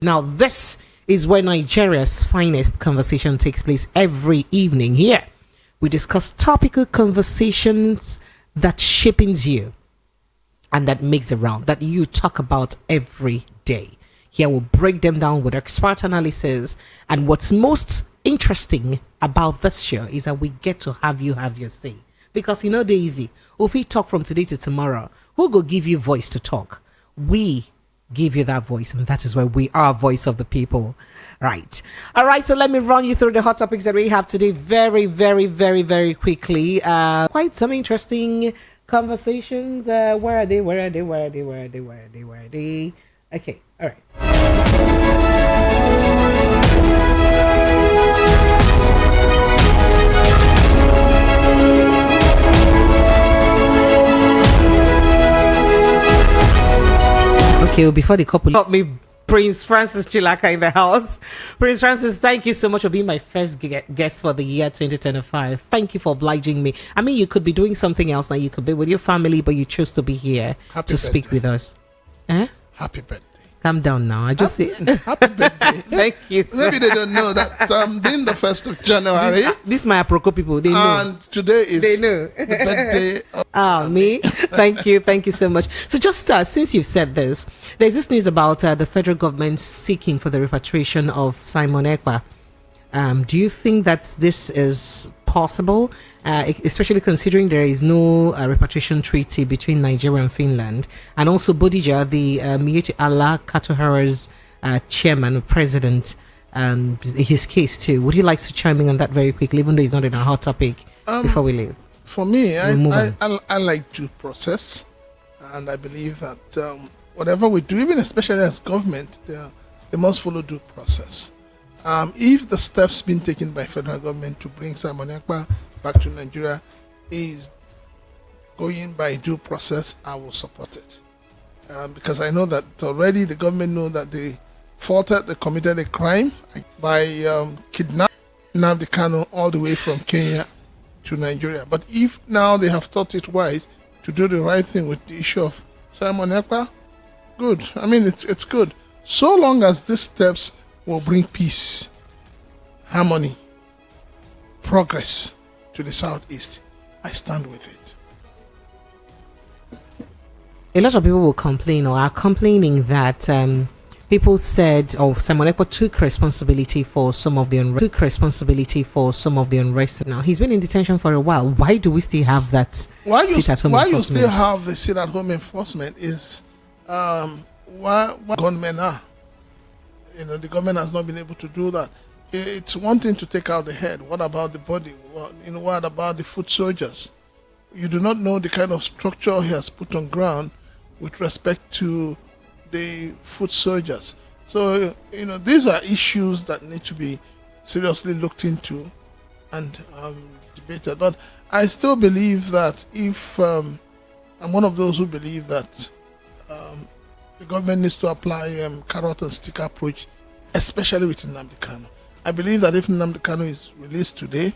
Now, this is where Nigeria's finest conversation takes place every evening. Here, we discuss topical conversations that shapes you and that makes around, that you talk about every day. Here, we'll break them down with expert analysis. And what's most interesting about this show is that we get to have your say. Because you know, they're easy. If we talk from today to tomorrow, who go give you voice to talk? We give you that voice, and that is why we are voice of the people. Right. All right, so let me run you through the hot topics that we have today very, very, very, very quickly. Quite some interesting conversations. Where are they? Okay, all right. Okay, well, before the couple got me Prince Francis Chilaka in the house. Prince Francis, thank you so much for being my first guest for the year 2025. Thank you for obliging me. I mean, you could be doing something else now. You could be with your family, but you chose to be here to speak with us. Happy birthday. Calm down now. I just say happy birthday. Thank you, sir. Maybe they don't know that being the 1st of January. This my Aproko people. They know. And today is they know. the birthday of me. Thank you so much. So just since you've said this, there's this news about the federal government seeking for the repatriation of Simon Ekpa. Do you think that this is possible, especially considering there is no repatriation treaty between Nigeria and Finland, and also Bodija, the Miyetti Allah Katohara's chairman, president, his case too? Would you like to chime in on that very quickly, even though it's not in a hot topic, before we leave? For me, I like due process, and I believe that whatever we do, even especially as government, they must follow due process. If the steps being taken by federal government to bring Simon Ekpa back to Nigeria is going by due process, I will support it. Because I know that already the government know that they committed a crime by kidnapping Nnamdi Kanu all the way from Kenya to Nigeria. But if now they have thought it wise to do the right thing with the issue of Simon Ekpa, good. I mean, it's good. So long as these steps will bring peace, harmony, progress to the Southeast, I stand with it. A lot of people will complain or are complaining that people said, Simon Ekpa took responsibility for some of the unrest. Now he's been in detention for a while. Why do we still have that sit-at-home enforcement? Why you still have the sit-at-home enforcement is why gunmen are. The government has not been able to do that. It's one thing to take out the head. What about the body? What about the foot soldiers? You do not know the kind of structure he has put on ground with respect to the foot soldiers. So, these are issues that need to be seriously looked into and debated. But I still believe that I'm one of those who believe that the government needs to apply carrot and stick approach, especially with Nnamdi Kanu. I believe that if Nnamdi Kanu is released today,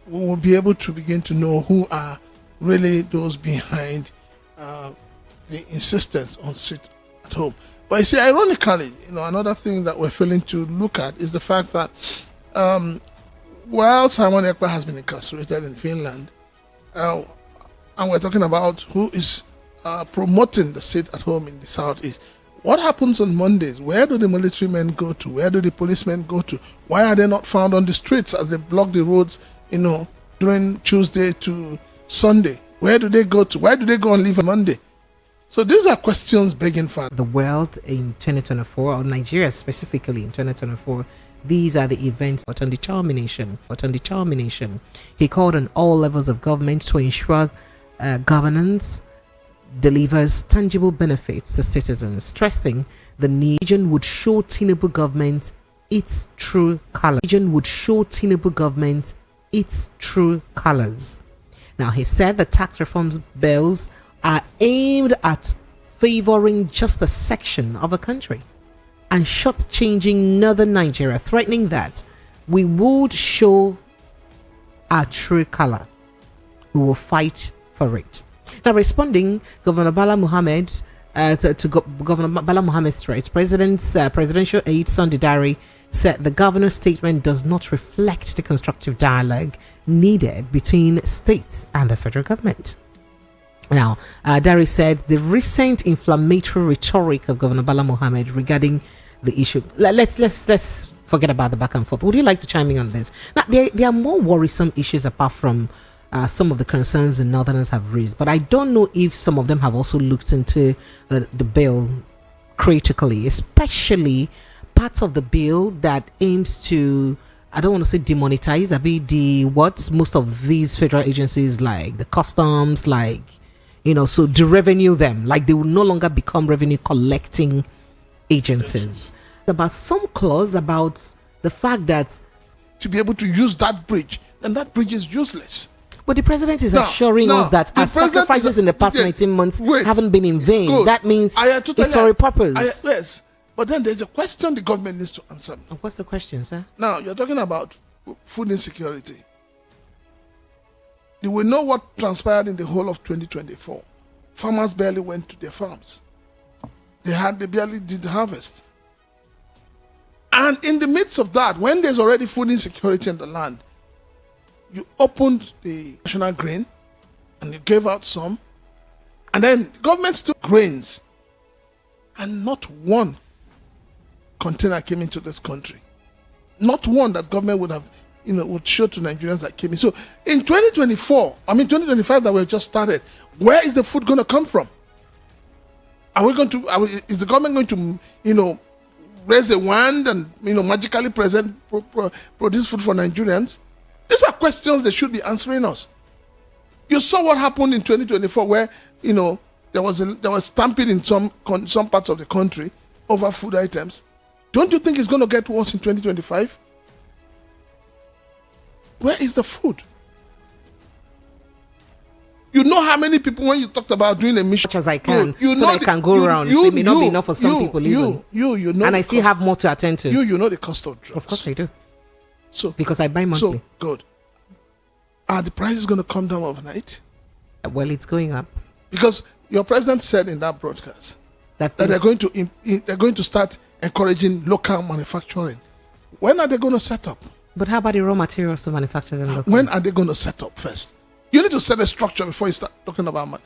we will be able to begin to know who are really those behind the insistence on sit at home. But you see, ironically, another thing that we're failing to look at is the fact that while Simon Ekpa has been incarcerated in Finland, and we're talking about who is promoting the sit at home in the Southeast. What happens on Mondays? Where do the military men go to? Where do the policemen go to? Why are they not found on the streets as they block the roads, during Tuesday to Sunday? Where do they go to? Why do they go and leave on Monday? So these are questions begging for the world in 2024, or Nigeria specifically in 2024. These are the events, but on determination. He called on all levels of government to ensure governance delivers tangible benefits to citizens, stressing the region would show Tinubu government its true colors. Now, he said the tax reforms bills are aimed at favoring just a section of a country and shortchanging northern Nigeria, threatening that we would show our true color. We will fight for it. Now, responding, Governor Bala Muhammad Governor Bala Mohammed's threat. Presidential aide Sunday Dari said the governor's statement does not reflect the constructive dialogue needed between states and the federal government. Now, Dari said the recent inflammatory rhetoric of Governor Bala Mohammed regarding the issue. Let's forget about the back and forth. Would you like to chime in on this? Now, there are more worrisome issues apart from some of the concerns the Northerners have raised, but I don't know if some of them have also looked into the bill critically, especially parts of the bill that aims to, I don't want to say demonetize, most of these federal agencies like the customs, so derevenue them, like they will no longer become revenue collecting agencies. About some clause about the fact that to be able to use that bridge, and that bridge is useless. But the president is assuring us that our sacrifices in the past 19 months haven't been in vain. Good. That means it's for a purpose. Yes. But then there's a question the government needs to answer. What's the question, sir? Now, you're talking about food insecurity. Do we know what transpired in the whole of 2024? Farmers barely went to their farms. They barely did harvest. And in the midst of that, when there's already food insecurity in the land, you opened the national grain and you gave out some, and then the government took grains, and not one container came into this country. Not one that government would have, would show to Nigerians that came in. So in 2025 that we've just started, where is the food going to come from? Is the government going to, raise a wand and, magically produce food for Nigerians? These are questions they should be answering us. You saw what happened in 2024 where, there was stampede in some parts of the country over food items. Don't you think it's going to get worse in 2025? Where is the food? You know how many people, when you talked about doing a mission, as much as I can, so I can go around. It may not be enough for some people even. And I still have more to attend to. You know the cost of drugs. Of course I do. So because I buy monthly. So good. Are the prices going to come down overnight? Well, it's going up. Because your president said in that broadcast that they're going to start encouraging local manufacturing. When are they going to set up? But how about the raw materials to manufacture them locally? When are they going to set up first? You need to set a structure before you start talking about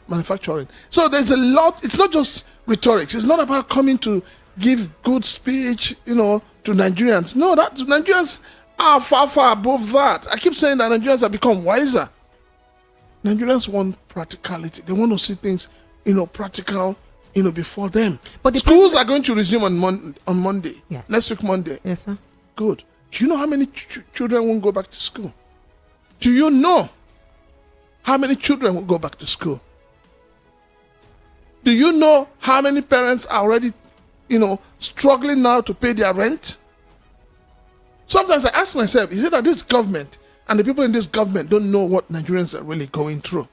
manufacturing. So there's a lot. It's not just rhetoric. It's not about coming to give good speech, to Nigerians. No, Nigerians are far, far above that. I keep saying that Nigerians have become wiser. Nigerians want practicality. They want to see things, practical, before them. But schools are going to resume on Monday. Yes. Next week, Monday. Yes, sir. Good. Do you know how many children won't go back to school? Do you know how many children will go back to school? Do you know how many parents are already, struggling now to pay their rent? Sometimes I ask myself, is it that this government and the people in this government don't know what Nigerians are really going through?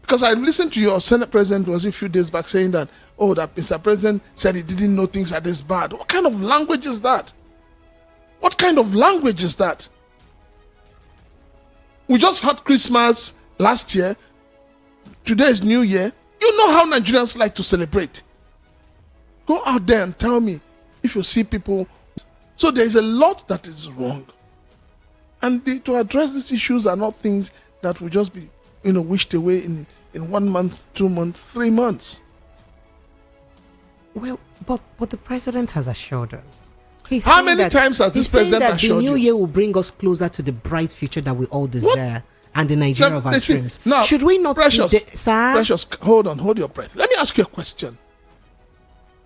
Because I listened to your Senate President was a few days back saying that, that Mr. President said he didn't know things are this bad. What kind of language is that? What kind of language is that? We just had Christmas last year. Today is New Year. You know how Nigerians like to celebrate. Go out there and tell me if you see people. So there is a lot that is wrong. And to address these issues are not things that will just be, wished away in 1 month, 2 months, 3 months. Well, but the president has assured us. How many times has this president assured you? The new year will bring us closer to the bright future that we all desire and the Nigeria of our dreams. Now, should we not Precious, hold your breath. Let me ask you a question.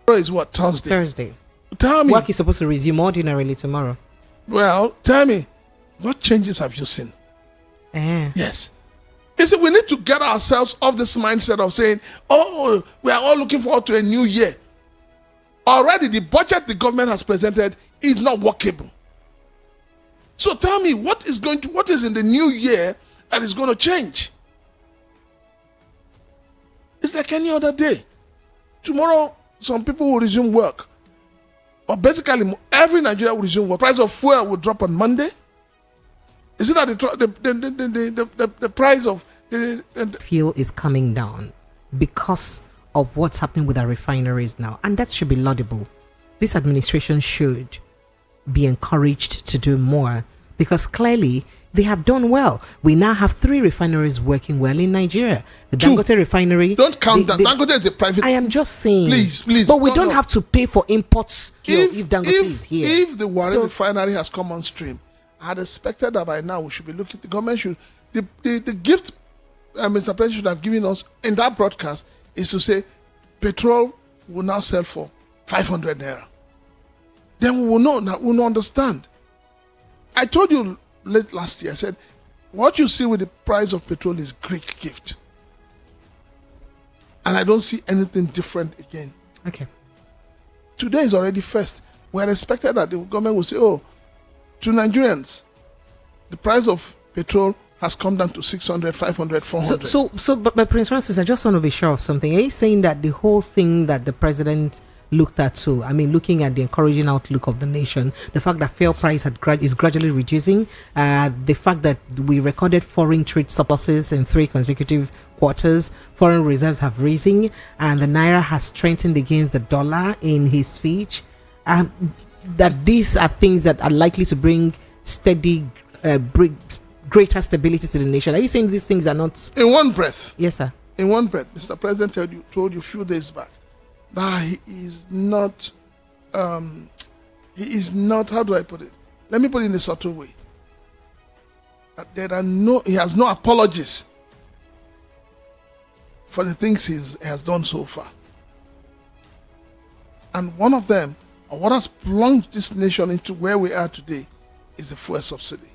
Tomorrow is what, Thursday? Thursday. Tell me. Work is supposed to resume ordinarily tomorrow. Well, tell me, what changes have you seen? Yes. You see, we need to get ourselves off this mindset of saying, we are all looking forward to a new year. Already, the budget the government has presented is not workable. So tell me, what is in the new year that is going to change? It's like any other day. Tomorrow, some people will resume work. Or basically, every Nigerian will resume work. Price of fuel will drop on Monday. Is it that the price of fuel is coming down because of what's happening with our refineries now, and that should be laudable. This administration should be encouraged to do more, because clearly they have done well. We now have 3 refineries working well in Nigeria. The 2. Dangote refinery. Don't count that. Dangote is a private. I am just saying. Please. But we don't have to pay for imports here if Dangote is here. If the Warren refinery has come on stream, I had expected that by now we should be looking. The government should. The gift Mr. President should have given us in that broadcast is to say petrol will now sell for 500 naira. Then we will know. We will understand. I told you late last year, I said, what you see with the price of petrol is Greek gift. And I don't see anything different again. Okay. Today is already first. We had expected that the government would say, oh, to Nigerians, the price of petrol has come down to 600, 500, 400. But Prince Francis, I just want to be sure of something. Are you saying that the whole thing that the president looked at too, I mean, looking at the encouraging outlook of the nation, the fact that fuel price is gradually reducing, the fact that we recorded foreign trade surpluses in 3 consecutive quarters, foreign reserves have risen, and the naira has strengthened against the dollar in his speech, that these are things that are likely to bring steady, greater stability to the nation. Are you saying these things are not... In one breath. Yes, sir. In one breath, Mr. President told you a few days back that he is not, how do I put it? Let me put it in a subtle way. That he has no apologies for the things he has done so far. And one of them, or what has plunged this nation into where we are today, is the fuel subsidy.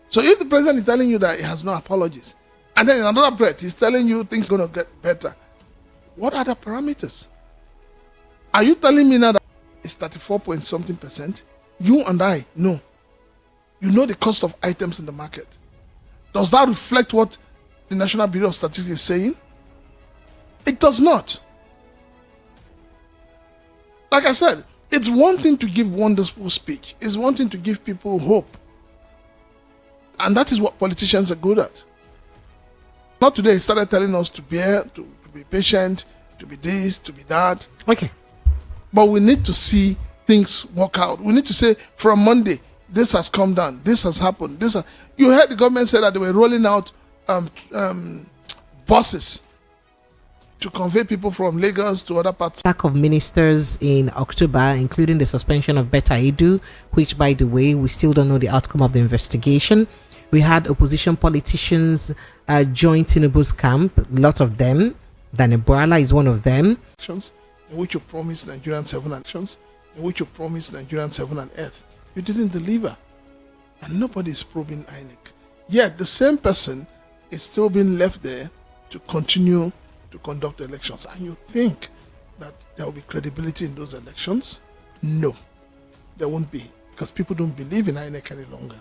So if the president is telling you that he has no apologies, and then in another breath he's telling you things are going to get better, what are the parameters? Are you telling me now that it's 34 point something percent? You and I know. You know the cost of items in the market. Does that reflect what the National Bureau of Statistics is saying? It does not. Like I said, it's one thing to give wonderful speech. It's one thing to give people hope. And that is what politicians are good at. Not today, he started telling us to bear, to be patient, to be this, to be that. Okay. But we need to see things work out. We need to say, from Monday, this has come down, this has happened. You heard the government say that they were rolling out buses to convey people from Lagos to other parts. Lack of ministers in October, including the suspension of Betta Edu, which, by the way, we still don't know the outcome of the investigation. We had opposition politicians join Tinubu's camp, a lot of them. Daniel Boala is one of them. In which you promised Nigerians heaven and actions, in which you promised Nigerians heaven and earth. You didn't deliver. And nobody is probing INEC. Yet the same person is still being left there to continue to conduct elections. And you think that there will be credibility in those elections? No, there won't be. Because people don't believe in INEC any longer.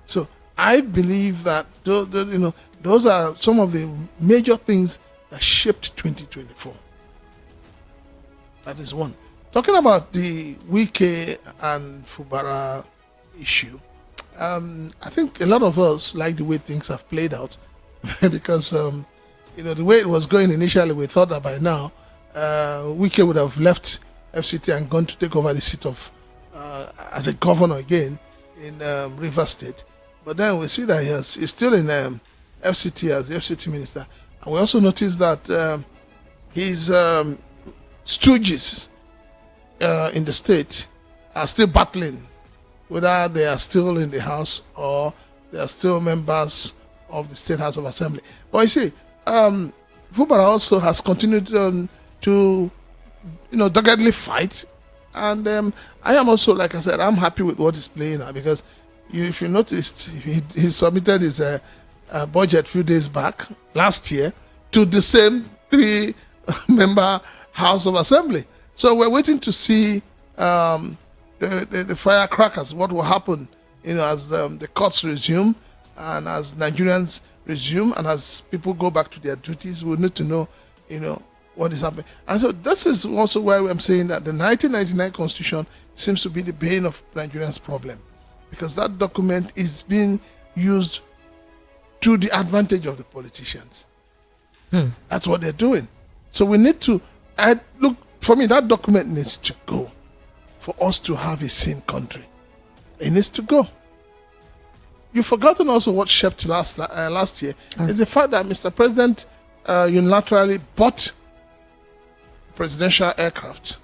So I believe that those are some of the major things that shaped 2024. That is one. Talking about the Wike and Fubara issue, I think a lot of us like the way things have played out because the way it was going initially, we thought that by now Wike would have left FCT and gone to take over the seat of as a governor again in Rivers State. But then we see that he's still in FCT as the FCT minister. And we also noticed that his stooges in the state are still battling, whether they are still in the House or they are still members of the State House of Assembly. But you see, Fubara also has continued to doggedly fight. And I am also, like I said, I'm happy with what he's playing now because if you noticed, he submitted his budget a few days back, last year, to the same 3-member House of Assembly. So we're waiting to see the firecrackers, what will happen, as the courts resume and as Nigerians resume and as people go back to their duties. We need to know, what is happening. And so this is also why I'm saying that the 1999 Constitution seems to be the bane of Nigerians' problem, because that document is being used to the advantage of the politicians. That's what they're doing. So we need to, look, for me, that document needs to go for us to have a sane country. It needs to go. You've forgotten also what shaped last year is the fact that Mr. President unilaterally bought presidential aircraft.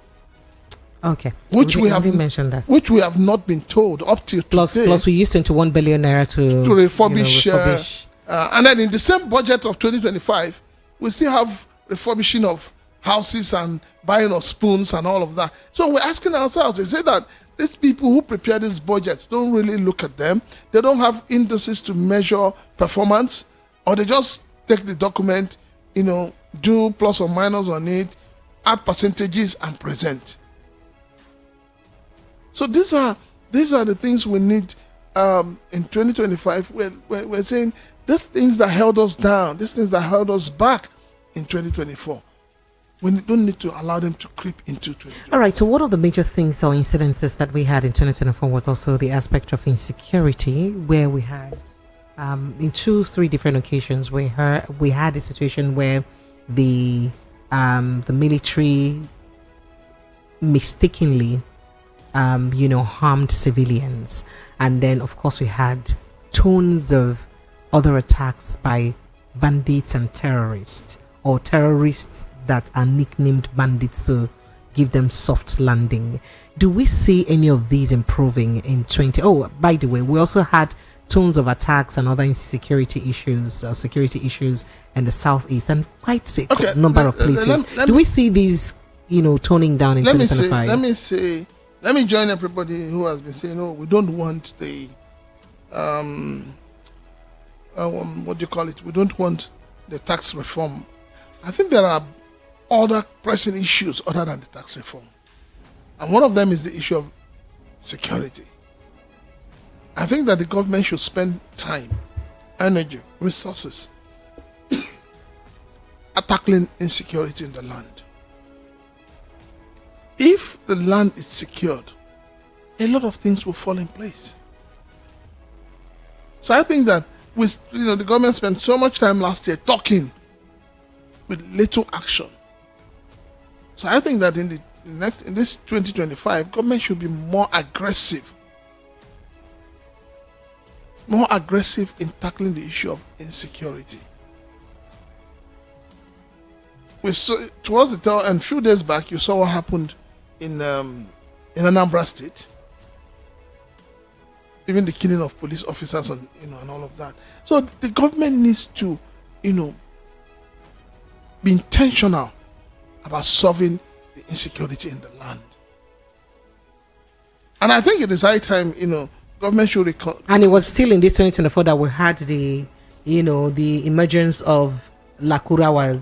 Okay. Which we have mentioned that. Which we have not been told up till today. Plus we used 21 billion naira to refurbish. And then in the same budget of 2025, we still have refurbishing of houses and buying of spoons and all of that. So we're asking ourselves, they say that these people who prepare these budgets don't really look at them. They don't have indices to measure performance, or they just take the document, do plus or minus on it, add percentages and present. So these are the things we need in 2025. We're saying these things that held us down, these things that held us back in 2024. We don't need to allow them to creep into 2024. All right, so one of the major things or incidences that we had in 2024 was also the aspect of insecurity, where we had, in 2-3 different occasions, we had a situation where the military mistakenly, harmed civilians. And then, of course, we had tons of other attacks by bandits and terrorists, or terrorists that are nicknamed bandits to give them soft landing. Do we see any of these improving in 20? Oh, by the way, we also had tons of attacks and other security issues in the southeast and quite a number of places. Do we see these, toning down in 2025? Let me join everybody who has been saying, we don't want the what do you call it? We don't want the tax reform. I think there are other pressing issues other than the tax reform. And one of them is the issue of security. I think that the government should spend time, energy, resources at tackling insecurity in the land. If the land is secured, a lot of things will fall in place. So I think that the government spent so much time last year talking with little action. So I think that in this 2025, government should be more aggressive in tackling the issue of insecurity. We saw towards the tail end, a few days back, you saw what happened in Anambra State. Even the killing of police officers and all of that. So the government needs to, be intentional about solving the insecurity in the land. And I think it is high time, government should And it was still in this 2024 that we had the emergence of Lakurawa.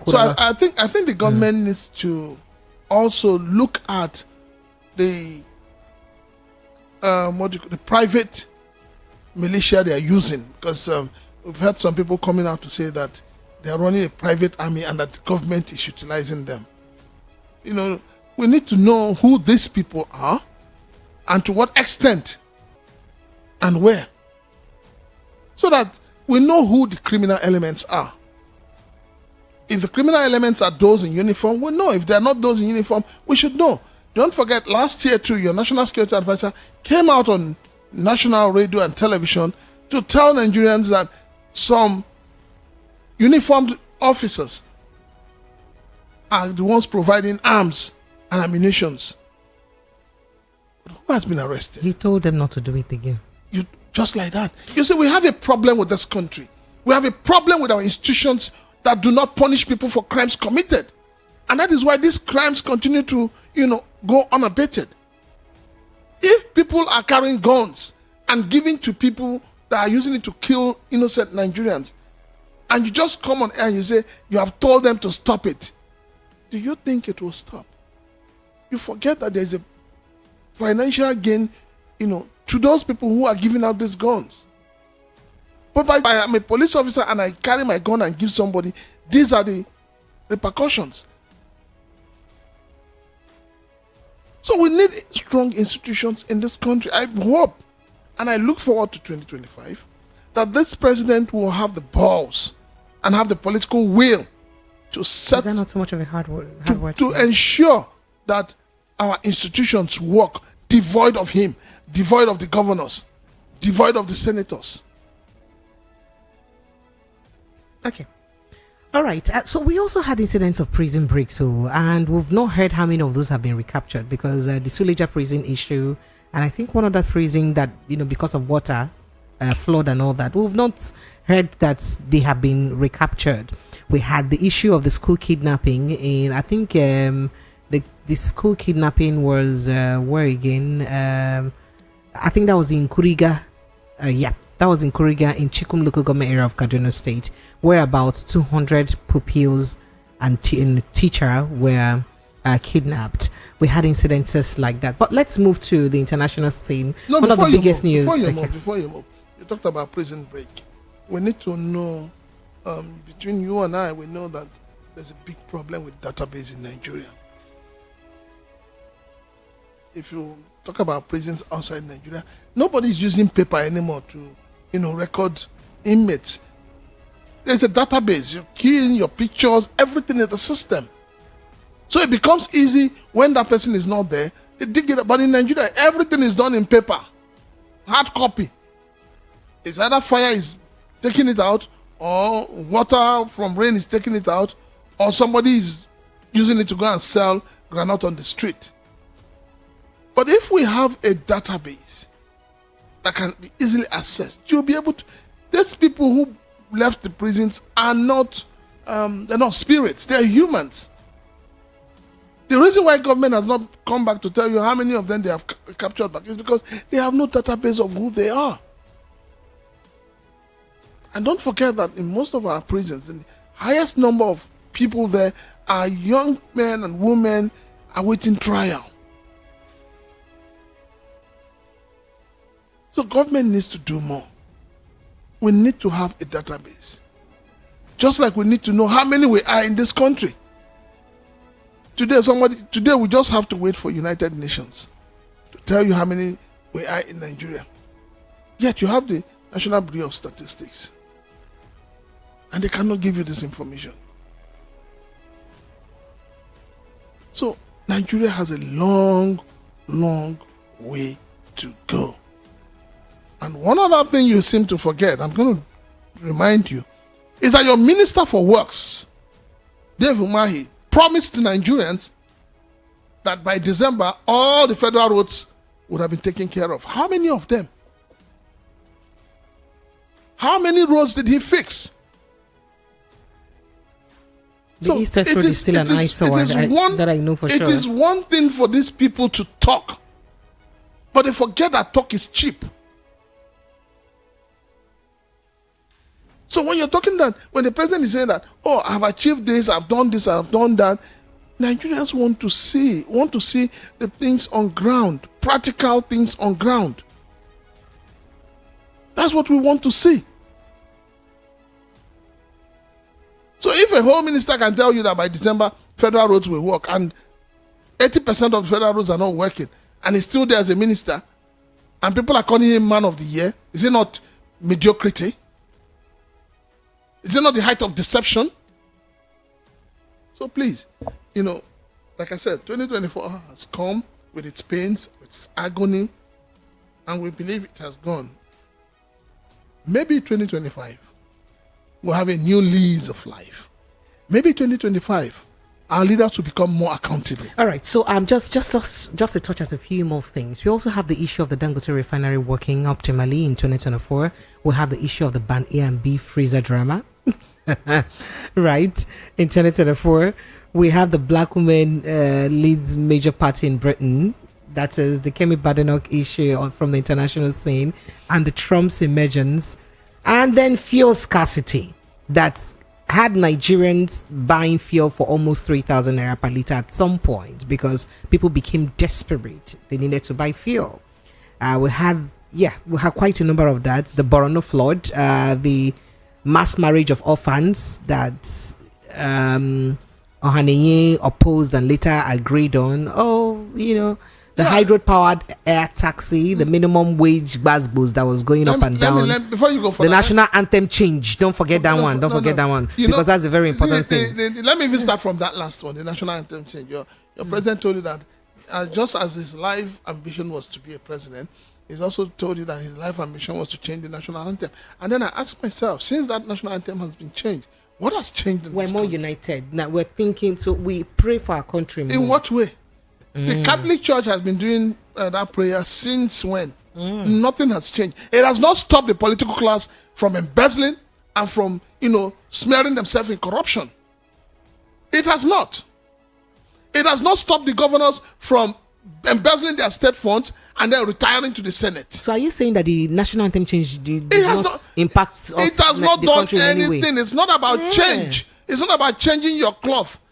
So I think the government needs to also look at the the private militia they are using, because we've had some people coming out to say that they are running a private army and that the government is utilizing them. We need to know who these people are and to what extent and where, so that we know who the criminal elements are. If the criminal elements are those in uniform, we know. If they are not those in uniform, we should know. Don't forget, last year too, your National Security Advisor came out on national radio and television to tell Nigerians that some uniformed officers are the ones providing arms and ammunitions. But who has been arrested? He told them not to do it again. Just like that. You see, we have a problem with this country. We have a problem with our institutions that do not punish people for crimes committed. And that is why these crimes continue to, go unabated. If people are carrying guns and giving to people that are using it to kill innocent Nigerians, and you just come on air and you say you have told them to stop it, do you think it will stop? You forget that there's a financial gain, to those people who are giving out these guns. But if I am a police officer and I carry my gun and give somebody, these are the repercussions. So we need strong institutions in this country. I hope and I look forward to 2025 that this president will have the balls and have the political will to set Is that not so much of a hard word? to ensure that our institutions work devoid of him, devoid of the governors, devoid of the senators. Okay. All right. So we also had incidents of prison breaks, and we've not heard how many of those have been recaptured, because the Suleja prison issue, and I think one other prison that, because of water, flood and all that, we've not heard that they have been recaptured. We had the issue of the school kidnapping, and I think the school kidnapping was where again? I think that was in Kuriga. That was in Kuriga in Chikum local government area of Kaduna State, where about 200 pupils and teacher were kidnapped. We had incidences like that. But let's move to the international scene. No, one of the biggest news. Before you move, you talked about prison break. We need to know, between you and I, we know that there's a big problem with database in Nigeria. If you talk about prisons outside Nigeria, nobody's using paper anymore to record inmates. There's a database. You key in your pictures, everything in the system. So it becomes easy when that person is not there. They dig it up. But in Nigeria, everything is done in paper, hard copy. It's either fire is taking it out, or water from rain is taking it out, or somebody is using it to go and sell granite on the street. But if we have a database that can be easily accessed, you'll be able to. These people who left the prisons are not, they're not spirits, they're humans. The reason why government has not come back to tell you how many of them they have captured back is because they have no database of who they are. And don't forget that in most of our prisons, the highest number of people there are young men and women awaiting trial. So government needs to do more. We need to have a database. Just like we need to know how many we are in this country. Today we just have to wait for United Nations to tell you how many we are in Nigeria. Yet you have the National Bureau of Statistics, and they cannot give you this information. So Nigeria has a long, long way to go. And one other thing you seem to forget, I'm going to remind you, is that your Minister for Works, Dave Umahi, promised to Nigerians that by December, all the federal roads would have been taken care of. How many of them? How many roads did he fix? The East-West Road is still an eyesore that I know for sure. It is one thing for these people to talk, but they forget that talk is cheap. So when you're talking that, when the president is saying that, oh, I've achieved this, I've done this, I've done that, Nigerians want to see the things on ground, practical things on ground. That's what we want to see. So if a whole minister can tell you that by December, federal roads will work, and 80% of the federal roads are not working, and he's still there as a minister, and people are calling him man of the year, is it not mediocrity? Is it not the height of deception? So please, like I said, 2024 has come with its pains, with its agony, and we believe it has gone. Maybe 2025 we'll have a new lease of life. Maybe 2025 our leaders will become more accountable. All right, so just to touch as a few more things. We also have the issue of the Dangote refinery working optimally in 2024. We have the issue of the Band A and B freezer drama. Right, in 2024 we have the black woman leads major party in Britain, that is the Kemi Badenoch issue from the international scene, and the Trump's emergence, and then fuel scarcity that had Nigerians buying fuel for almost 3,000 naira per litre at some point because people became desperate. They needed to buy fuel. We had quite a number of that. The Borono flood, the mass marriage of orphans that Ohanenye opposed and later agreed on. the hydro-powered air taxi, the minimum wage buzzbuzz that was going up and down. Before you go for the national anthem change. Don't forget that one. Don't forget that one. Because that's a very important thing. Let me even start from that last one, the national anthem change. Your president told you that just as his life ambition was to be a president, he's also told you that his life ambition was to change the national anthem. And then I asked myself, since that national anthem has been changed, what has changed in We're more united. Now we're thinking, so we pray for our country more. In what way? The Catholic Church has been doing that prayer since when? Nothing has changed. It has not stopped the political class from embezzling and from, smearing themselves in corruption. It has not. It has not stopped the governors from embezzling their state funds and then retiring to the Senate. So are you saying that the national anthem change does not impact us? It has not done anything. It's not about change. It's not about changing your cloth.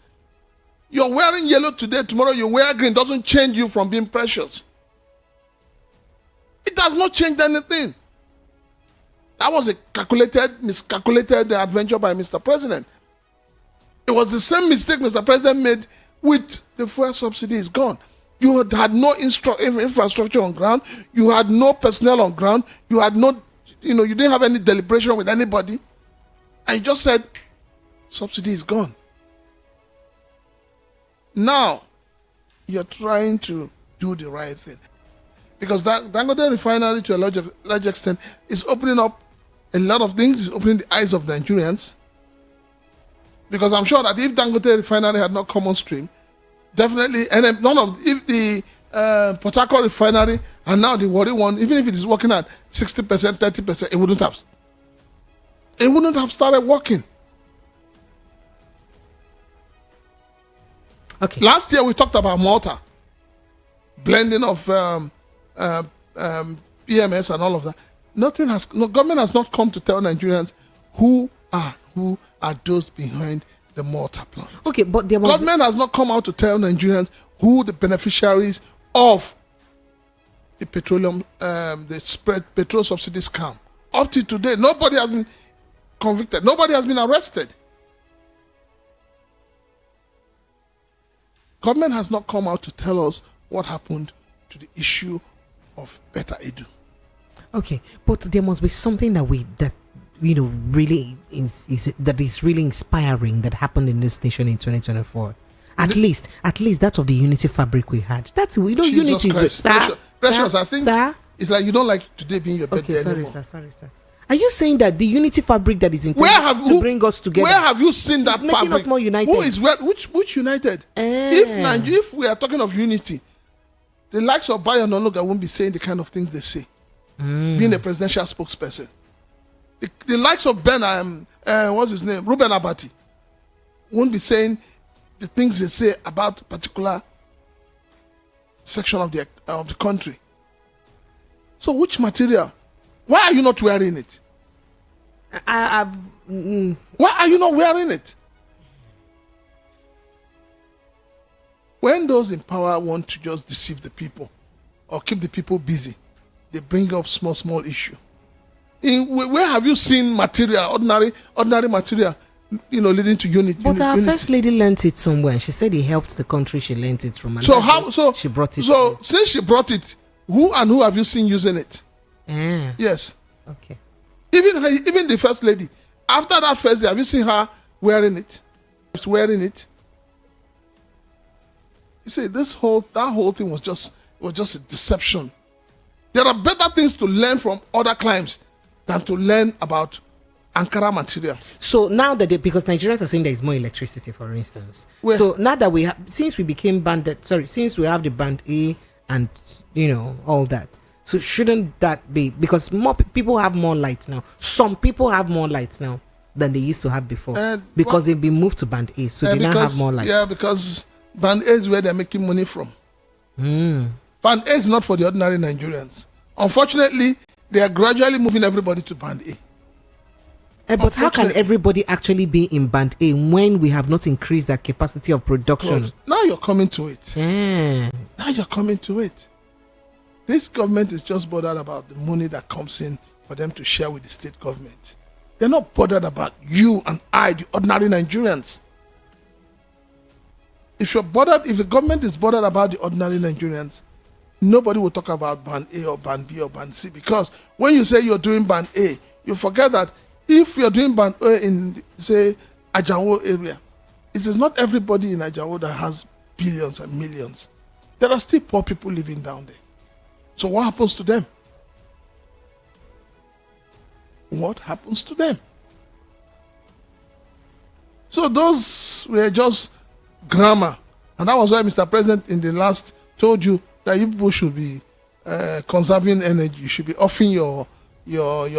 You're wearing yellow today, tomorrow you wear green. Doesn't change you from being precious. It does not change anything. That was a miscalculated adventure by Mr. President. It was the same mistake Mr. President made with the fuel subsidy is gone. You had no infrastructure on ground. You had no personnel on ground. You had no, you didn't have any deliberation with anybody. And you just said, subsidy is gone. Now, you're trying to do the right thing. Because Dangote Refinery, to a large extent, is opening up a lot of things. It's opening the eyes of Nigerians. Because I'm sure that if Dangote Refinery had not come on stream, definitely, and if the Port Harcourt Refinery and now the Warri one, even if it is working at 60%, 30%, it wouldn't have started working. Okay. Last year we talked about Malta, blending of PMS and all of that. Government has not come to tell Nigerians who are those behind the Malta plant. Okay, but government has not come out to tell Nigerians who the beneficiaries of the petroleum, petrol subsidy scam. Up to today, nobody has been convicted. Nobody has been arrested. Government has not come out to tell us what happened to the issue of better edu. Okay, but there must be something that really is really inspiring that happened in this nation in 2024. At least that of the unity fabric we had. That's unity is precious. I think it's like you don't like today being your birthday anymore. Sorry, sir. Are you saying that the unity fabric that is intended to bring us together? Where have you seen that fabric? Making us more united. Who is which united? If we are talking of unity, the likes of Bayo Ononuga won't be saying the kind of things they say. Being a presidential spokesperson, the likes of what's his name, Ruben Abati, won't be saying the things they say about a particular section of the country. So which material? Why are you not wearing it? Why are you not wearing it? When those in power want to just deceive the people or keep the people busy, they bring up small issue. Where have you seen material, ordinary material, leading to unity? But our first lady learnt it somewhere. She said he helped the country she learnt it from. She brought it. So since she brought it, who have you seen using it? Yes. Okay. Even the first lady, after that first day, have you seen her wearing it? Wearing it. You see, that whole thing was just a deception. There are better things to learn from other climes than to learn about Ankara material. So now because Nigerians are saying there is more electricity, for instance. So now that since we have the band A and all that. So shouldn't that be, because more people have more lights now. Some people have more lights now than they used to have before because they've been moved to band A, so they now have more lights. Yeah, because band A is where they're making money from. Band A is not for the ordinary Nigerians. Unfortunately, they are gradually moving everybody to band A. But how can everybody actually be in band A when we have not increased our capacity of production? Good. Now you're coming to it. Now you're coming to it. This government is just bothered about the money that comes in for them to share with the state government. They're not bothered about you and I, the ordinary Nigerians. If the government is bothered about the ordinary Nigerians, nobody will talk about band A or band B or band C, because when you say you're doing band A, you forget that if you're doing band A in, say, Ajawo area, it is not everybody in Ajawo that has billions and millions. There are still poor people living down there. So what happens to them? What happens to them? So those were just grammar. And that was why Mr. President in the last told you that you people should be conserving energy. You should be offing your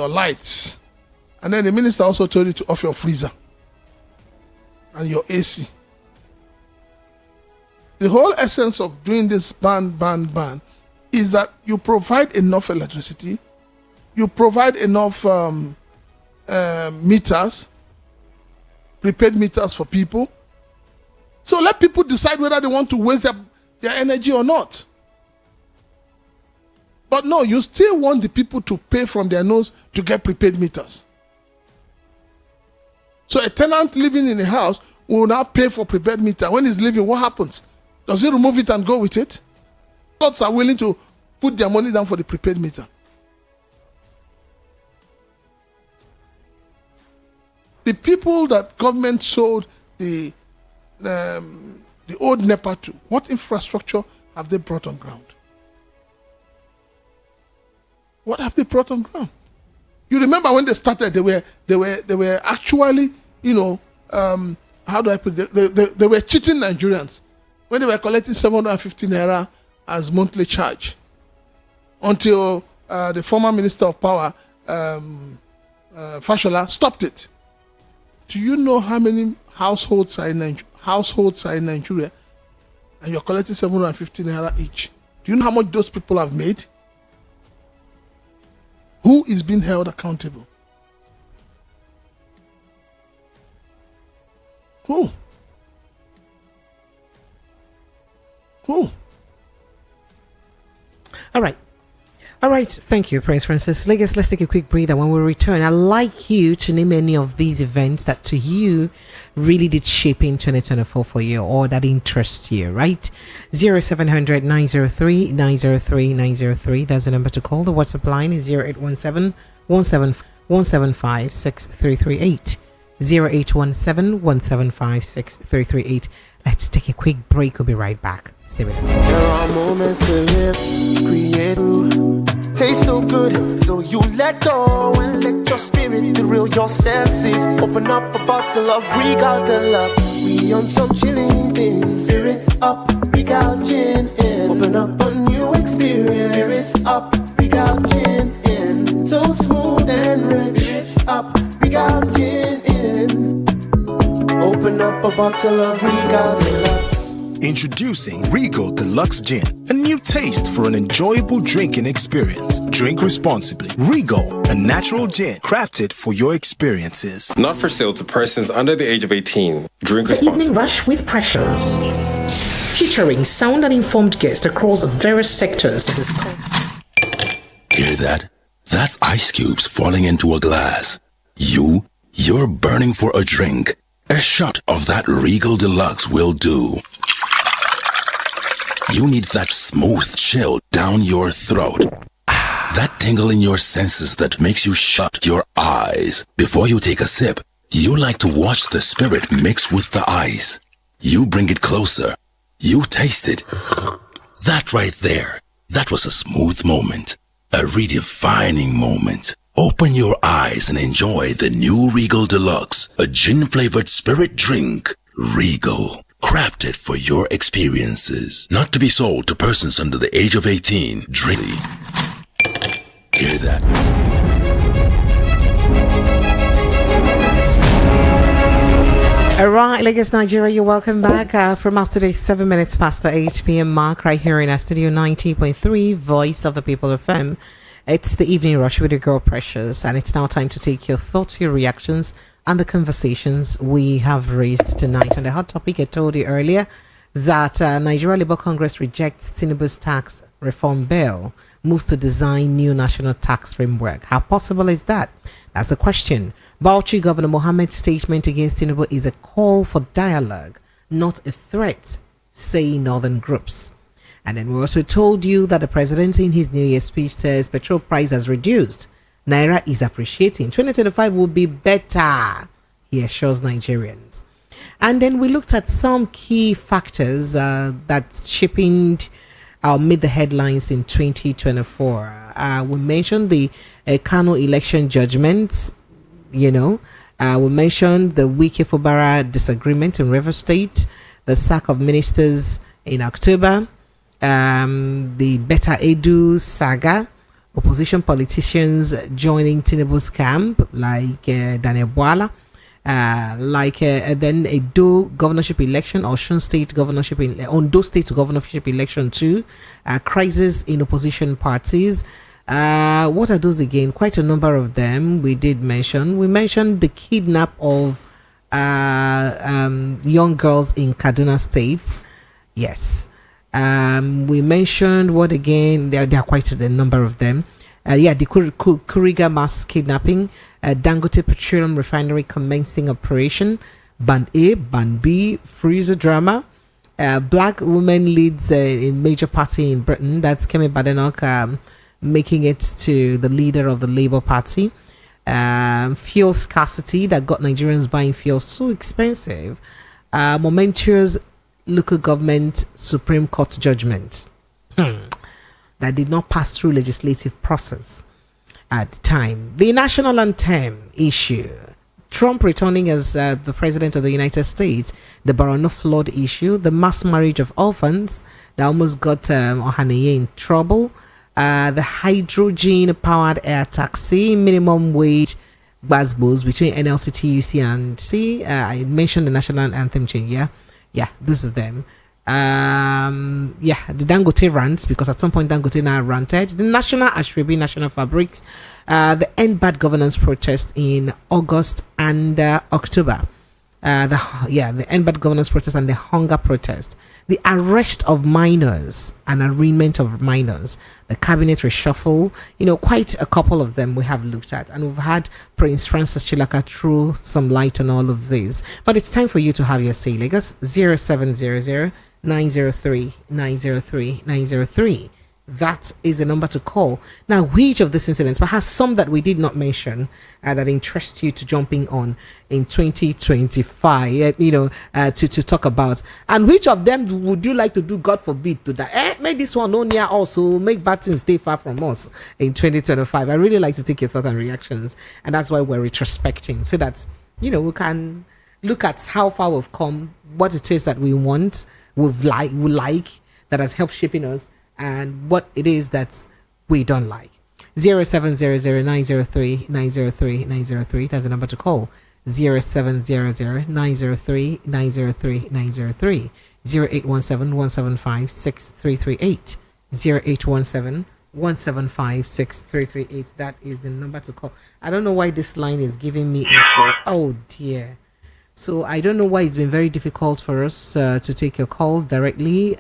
lights. And then the minister also told you to off your freezer and your AC. The whole essence of doing this ban is that you provide enough electricity, you provide enough meters, prepaid meters for people. So let people decide whether they want to waste their energy or not. But no, you still want the people to pay from their nose to get prepaid meters. So a tenant living in a house will now pay for prepaid meter. When he's leaving, what happens? Does he remove it and go with it? Lots are willing to put their money down for the prepaid meter. The people that government sold the old NEPA to, what infrastructure have they brought on ground? What have they brought on ground? You remember when they started, they were actually, how do I put it? They were cheating Nigerians when they were collecting 750 naira as monthly charge, until the former Minister of Power, Fashola, stopped it. Do you know how many households are in Nigeria, and you're collecting 750 naira each? Do you know how much those people have made? Who is being held accountable? Who? All right. Thank you, Prince Francis. Let's take a quick breather. When we return, I'd like you to name any of these events that to you really did shape in 2024 for you, or that interests you, right? 0700 903 903 903. That's the number to call. The WhatsApp line is 0817 175 6338. 0817 175 6338. Let's take a quick break. We'll be right back. Stay with us. There are moments to live, create, taste so good, so you let go and let your spirit thrill your senses. Open up a bottle of Regal Deluxe. We on some chilling things. Spirits up, Regal Gin in. Open up a new experience. Spirits up, Regal Gin in. So smooth and rich. Spirits up, Regal Gin in. Open up a bottle of Regal Deluxe. Introducing Regal Deluxe Gin, a new taste for an enjoyable drinking experience. Drink responsibly. Regal, a natural gin crafted for your experiences. Not for sale to persons under the age of 18. Drink The responsibly. Evening Rush with Pressures, featuring sound and informed guests across various sectors. Hear that? That's ice cubes falling into a glass. You're burning for a drink. A shot of that Regal Deluxe will do. You need that smooth chill down your throat. That tingle in your senses that makes you shut your eyes. Before you take a sip, you like to watch the spirit mix with the ice. You bring it closer. You taste it. That right there, that was a smooth moment. A redefining moment. Open your eyes and enjoy the new Regal Deluxe, a gin-flavored spirit drink. Regal, crafted for your experiences. Not to be sold to persons under the age of 18. Drink. Hear that? All right, Lagos, Nigeria, you're welcome back from us today, 7 minutes past the 8 p.m. mark, right here in our studio 90.3, Voice of the People FM. It's the Evening Rush with your girl Precious, and it's now time to take your thoughts, your reactions, and the conversations we have raised tonight. On the hot topic, I told you earlier that Nigeria Labour Congress rejects Tinubu's tax reform bill, moves to design new national tax framework. How possible is that? That's the question. Bauchi Governor Mohammed's statement against Tinubu is a call for dialogue, not a threat, say northern groups. And then we also told you that the president in his New Year speech says petrol price has reduced. Naira is appreciating. 2025 will be better, he assures Nigerians. And then we looked at some key factors that made the headlines in 2024. We mentioned the Kano election judgments, we mentioned the Wike Fubara disagreement in River State, the sack of ministers in October, the Beta Edu saga, opposition politicians joining Tinubu's camp like Daniel Bwala, then Edo governorship election, Osun State governorship, Ondo State governorship election too, crisis in opposition parties. What are those again? Quite a number of them we did mention. We mentioned the kidnap of young girls in Kaduna State. Yes. We mentioned what again? There are quite a number of them. The Kuriga mass kidnapping, Dangote Petroleum Refinery commencing operation, Band A, Band B, freezer drama, black woman leads in major party in Britain. That's Kemi Badenoch making it to the leader of the Labour Party. Fuel scarcity that got Nigerians buying fuel so expensive. Momentous local government Supreme Court judgment that did not pass through legislative process at the time. The national anthem issue. Trump returning as the president of the United States. The Barano flood issue. The mass marriage of orphans that almost got Ohaneye in trouble. The hydrogen-powered air taxi. Minimum wage gbasgbos between NLC, TUC, and I mentioned the national anthem change. Yeah, those of them. The Dangote rants, because at some point Dangote now ranted. The National Ashrebi National Fabrics, the End Bad Governance protest in August and October. The End Bad Governance protest and the hunger protest. The arrest of minors and arraignment of minors. The cabinet reshuffle. Quite a couple of them we have looked at, and we've had Prince Francis Chilaka throw some light on all of these. But it's time for you to have your say. Lagos 0700 903 903 903. That is the number to call. Now, which of these incidents, perhaps some that we did not mention, that interest you to jumping on in 2025, to talk about, and which of them would you like to do, God forbid, to that? Make this one known here also, make bad things stay far from us in 2025. I really like to take your thoughts and reactions, and that's why we're retrospecting, so that, we can look at how far we've come, what it is that we want, we like, that has helped shaping us, and what it is that we don't like. 0700 903 903 903. That's the number to call. 0700 903 903 903. 0817 175 6338. 0817 175 6338. That is the number to call. I don't know why this line is giving me issues. Oh dear. So I don't know why it's been very difficult for us to take your calls directly.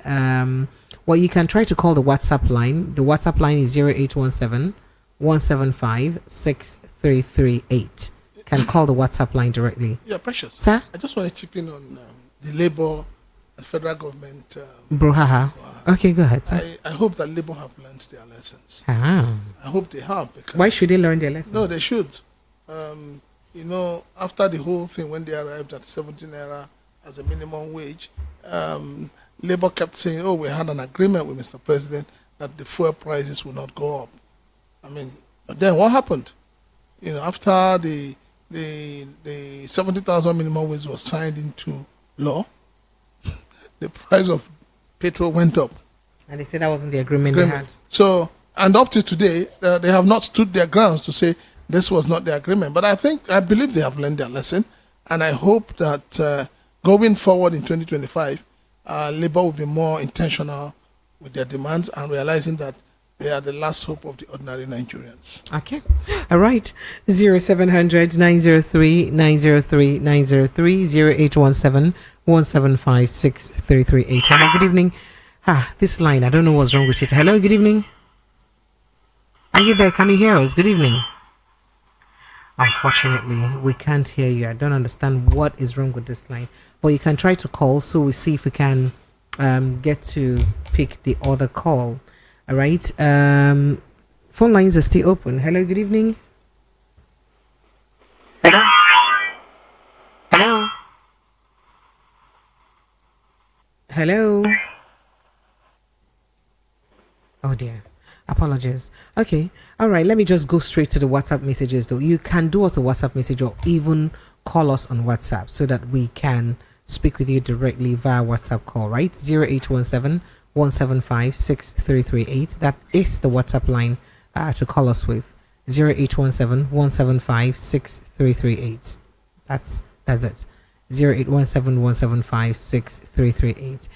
Well, you can try to call the WhatsApp line. The WhatsApp line is 0817 175 6338. Can call the WhatsApp line directly. Yeah, Precious. Sir? I just want to chip in on the Labour and federal government. Brouhaha. Okay, go ahead, sir. I hope that Labour have learned their lessons. Ah. I hope they have. Because why should they learn their lessons? No, they should. After the whole thing, when they arrived at 17 naira as a minimum wage, Labour kept saying, we had an agreement with Mr. President that the fuel prices will not go up. But then what happened? After the 70,000 minimum wage was signed into law, the price of petrol went up. And they said that wasn't the agreement they had. So, and up to today, they have not stood their grounds to say this was not the agreement. But I believe they have learned their lesson. And I hope that going forward in 2025, Labour will be more intentional with their demands and realizing that they are the last hope of the ordinary Nigerians. Okay. All right. 0700 903 903 903 0817 175 6338. Hello, good evening. This line, I don't know what's wrong with it. Hello, good evening. Are you there? Can you hear us? Good evening. Unfortunately, we can't hear you. I don't understand what is wrong with this line. But you can try to call, so we see if we can get to pick the other call. All right. Phone lines are still open. Hello, good evening. Hello. Hello. Hello. Oh dear. Apologies. Okay. All right. Let me just go straight to the WhatsApp messages though. You can do us a WhatsApp message or even call us on WhatsApp so that we can speak with you directly via WhatsApp call, right? 0817 175 6338. That is the WhatsApp line to call us with. 0817 175 6338. That's it. 0817 175 6338.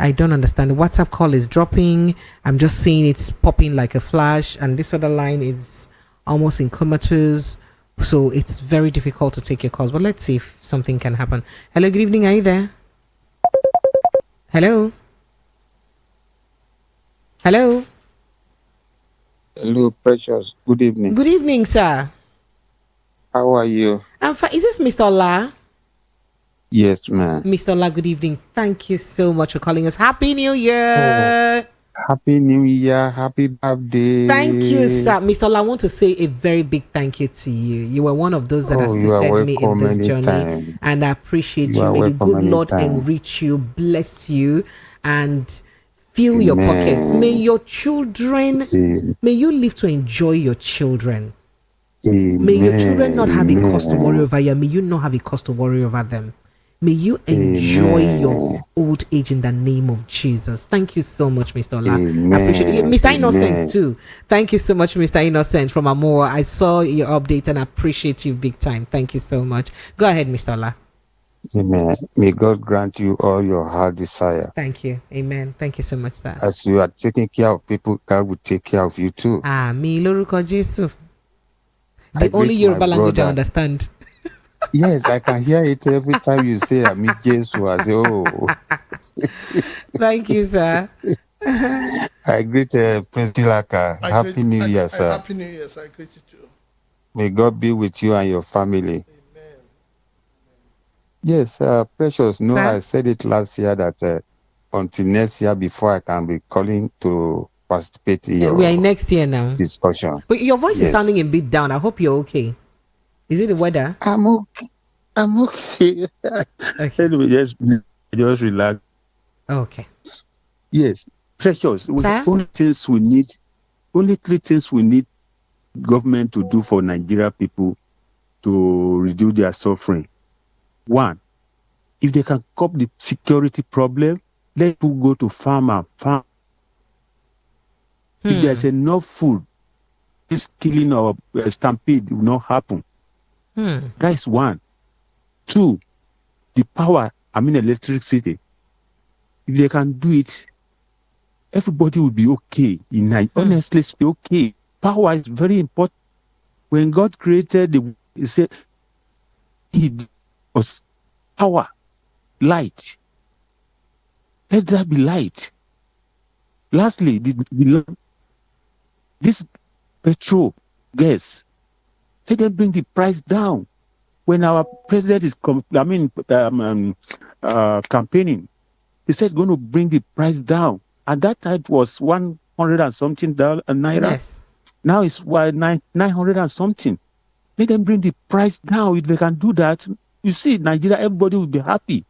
I don't understand. The WhatsApp call is dropping. I'm just seeing it's popping like a flash, and this other line is almost in comatose. So it's very difficult to take your calls. But let's see if something can happen. Hello, good evening. Are you there? Hello? Hello? Hello, Precious. Good evening. Good evening, sir. How are you? I'm fine. Is this Mr. Ola? Yes, ma'am. Mr. Ola, good evening. Thank you so much for calling us. Happy New Year. Happy New Year. Happy birthday. Thank you, sir. Mr. Ola, I want to say a very big thank you to you. You were one of those that assisted me in this journey. And I appreciate you. May the good Lord enrich you, bless you, and fill your pockets. May your children, may you live to enjoy your children. May your children not have a cause to worry over you. May you not have a cause to worry over them. May you enjoy your old age in the name of Jesus. Thank you so much, Mr. Ola. I appreciate it. Mr. Innocent, too. Thank you so much, Mr. Innocent from Amor. I saw your update and I appreciate you big time. Thank you so much. Go ahead, Mr. Ola. Amen. May God grant you all your heart desire. Thank you. Amen. Thank you so much, sir. As you are taking care of people, God will take care of you too. Me Loruko Jesu. The only Yoruba language I understand. Yes, I can hear it every time you say Ami Jesu. I say, oh. Thank you, sir. I greet Prince Tilaka. Happy New Year, sir. Happy New Year, sir. I greet you too. May God be with you and your family. Amen. Yes, Precious. No, Sir? I said it last year that until next year, before I can be calling to participate in your we are in next year now. discussion. But your voice is sounding a bit down. I hope you're okay. Is it the weather? I'm okay. Okay. Anyway, just relax. Okay. Yes, Precious. Sir? Only three things we need government to do for Nigeria people to reduce their suffering. One, if they can cope the security problem, let people go to farm and farm. If there's enough food, this killing or stampede will not happen. That is one. Two, the power, electricity. If they can do it, everybody will be okay. Honestly, it's okay. Power is very important. When God created He said He was power, light. Let there be light. Lastly, this petrol, gas, let them bring the price down. When our president is campaigning, he said he's going to bring the price down. At that time, it was 100 and something naira. Yes. Now it's 900 and something. Let them bring the price down. If they can do that, you see, Nigeria, everybody will be happy.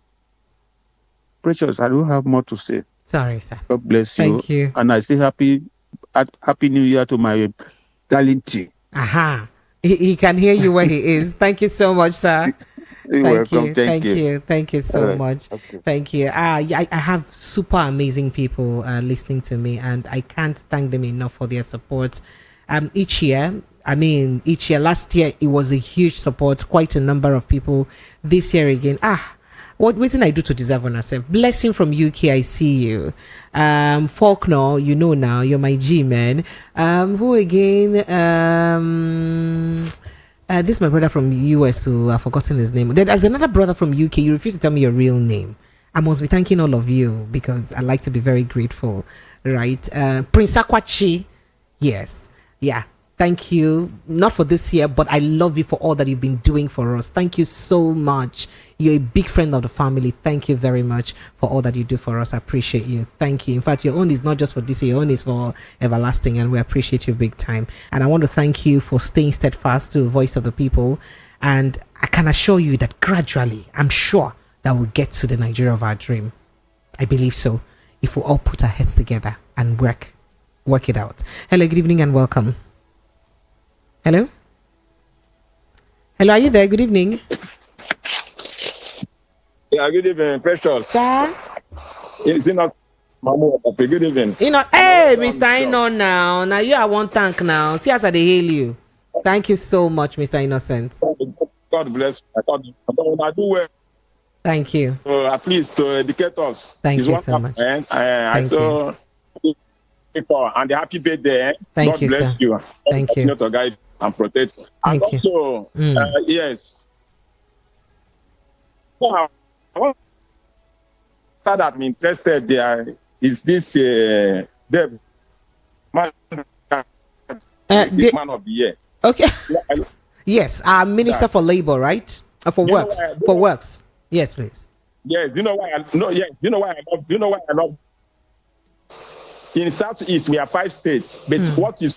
Precious, I don't have more to say. Sorry, sir. God bless you. Thank you. And I say happy New Year to my darling T. Aha. He can hear you where he is. Thank you so much, sir. You're welcome. Thank you. Thank you so right. much. Okay. Thank you. I have super amazing people listening to me, and I can't thank them enough for their support. Each year, last year it was a huge support, quite a number of people. This year again, what did I do to deserve on myself? Blessing from UK, I see you. Faulkner, you know now, you're my G man. Who again? This is my brother from US, so I've forgotten his name. There's another brother from UK. You refuse to tell me your real name. I must be thanking all of you because I like to be very grateful, right? Prince Akwachi, yes, yeah. Thank you, not for this year, but I love you for all that you've been doing for us. Thank you so much. You're a big friend of the family. Thank you very much for all that you do for us. I appreciate you. Thank you. In fact, your own is not just for this year, your own is for everlasting, and we appreciate you big time. And I want to thank you for staying steadfast to the voice of the people. And I can assure you that gradually, I'm sure that we'll get to the Nigeria of our dream. I believe so. If we all put our heads together and work it out. Hello, good evening and welcome. Hello? Hello, are you there? Good evening. Yeah, good evening, Precious. Sir? It's not Mamu. Good evening. Hey, Mr. Ino now. Now you are one tank now. See as I hail you. Thank you so much, Mr. Innocent. God bless you. I do well. Thank you. At least to educate us. Thank you so much. I saw people and the happy birthday. Thank God you, bless sir. you. Thank you. To guide and protect. Thank and you. Also, yes. What that I'm interested there is this the man of the year. Okay. Yes, our Minister for Labor, right? For works. For works. Yes, please. Yes, you know why I love. In Southeast, we have 5 states, but what is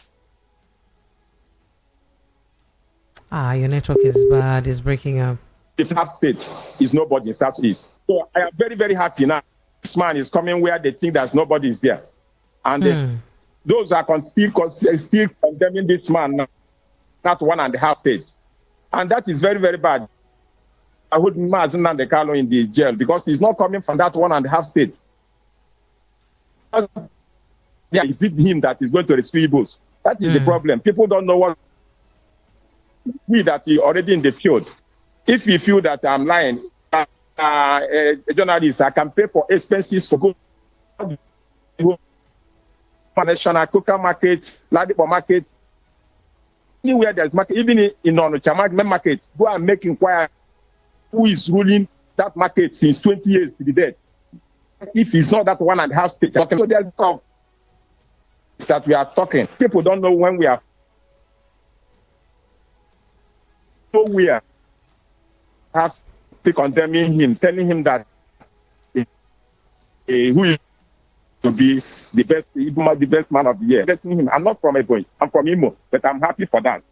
your network is bad, it's breaking up. the 5th state is nobody in Southeast. So I am very, very happy now. This man is coming where they think there's nobody is there. And those are still condemning this man now, not 1.5 states. And that is very, very bad. I would imagine the Carlo in the jail because he's not coming from that 1.5 states. Yeah, is it him that is going to rescue Igbos? That is the problem. People don't know what we that he already in the field. If you feel that I'm lying, a journalist, I can pay for expenses for go national cooker market, Ladipo market, anywhere there's market, even in Onitsha market, go and make inquiry who is ruling that market since 20 years to be dead. If it's not that 1.5 state, so there's stuff that we are talking. People don't know when we are nowhere. Have to condemning him, telling him that who is to be the best man of the year. Him. I'm not from Ebonyi, I'm from Imo, but I'm happy for that.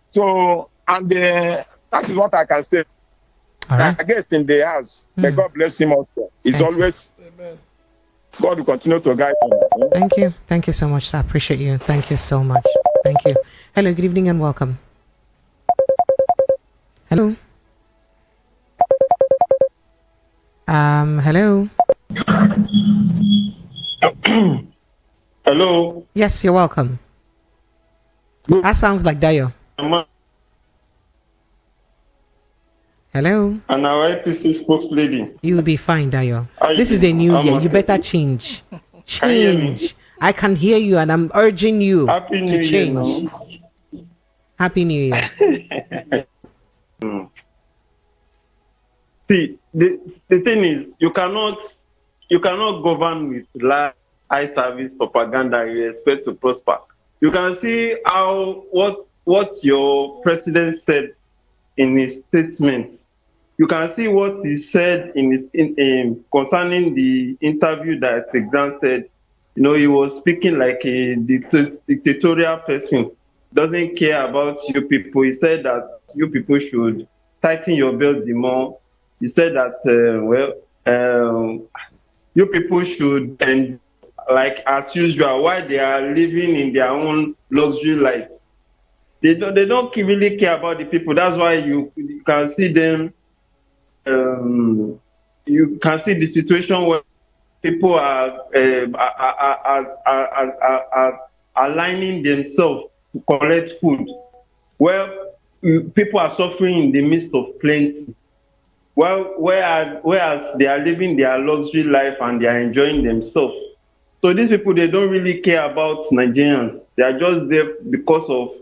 So, and that is what I can say. All right. I guess in the house, may God bless him also. It's always, Amen. God will continue to guide him. Thank you. Thank you so much, sir. I appreciate you. Thank you so much. Thank you. Hello, good evening and welcome. Hello. Hello. Hello. Yes, you're welcome. That sounds like Dayo. Hello. And our APC spokeslady. You will be fine, Dayo. This is a new year. You better change. Change. I can hear you, and I'm urging you to change. Happy New Year. See, the thing is, you cannot govern with eye service propaganda. You expect to prosper. You can see how what your president said in his statements. You can see what he said in concerning the interview that he granted. You know, he was speaking like a dictatorial person. Doesn't care about you people. He said that you people should tighten your belt the more. He said that you people should, and like as usual, while they are living in their own luxury life, they don't really care about the people. That's why you can see them. You can see the situation where people are aligning themselves to collect food, where people are suffering in the midst of plenty. Well, whereas they are living their luxury life and they are enjoying themselves. So these people, they don't really care about Nigerians. They are just there because of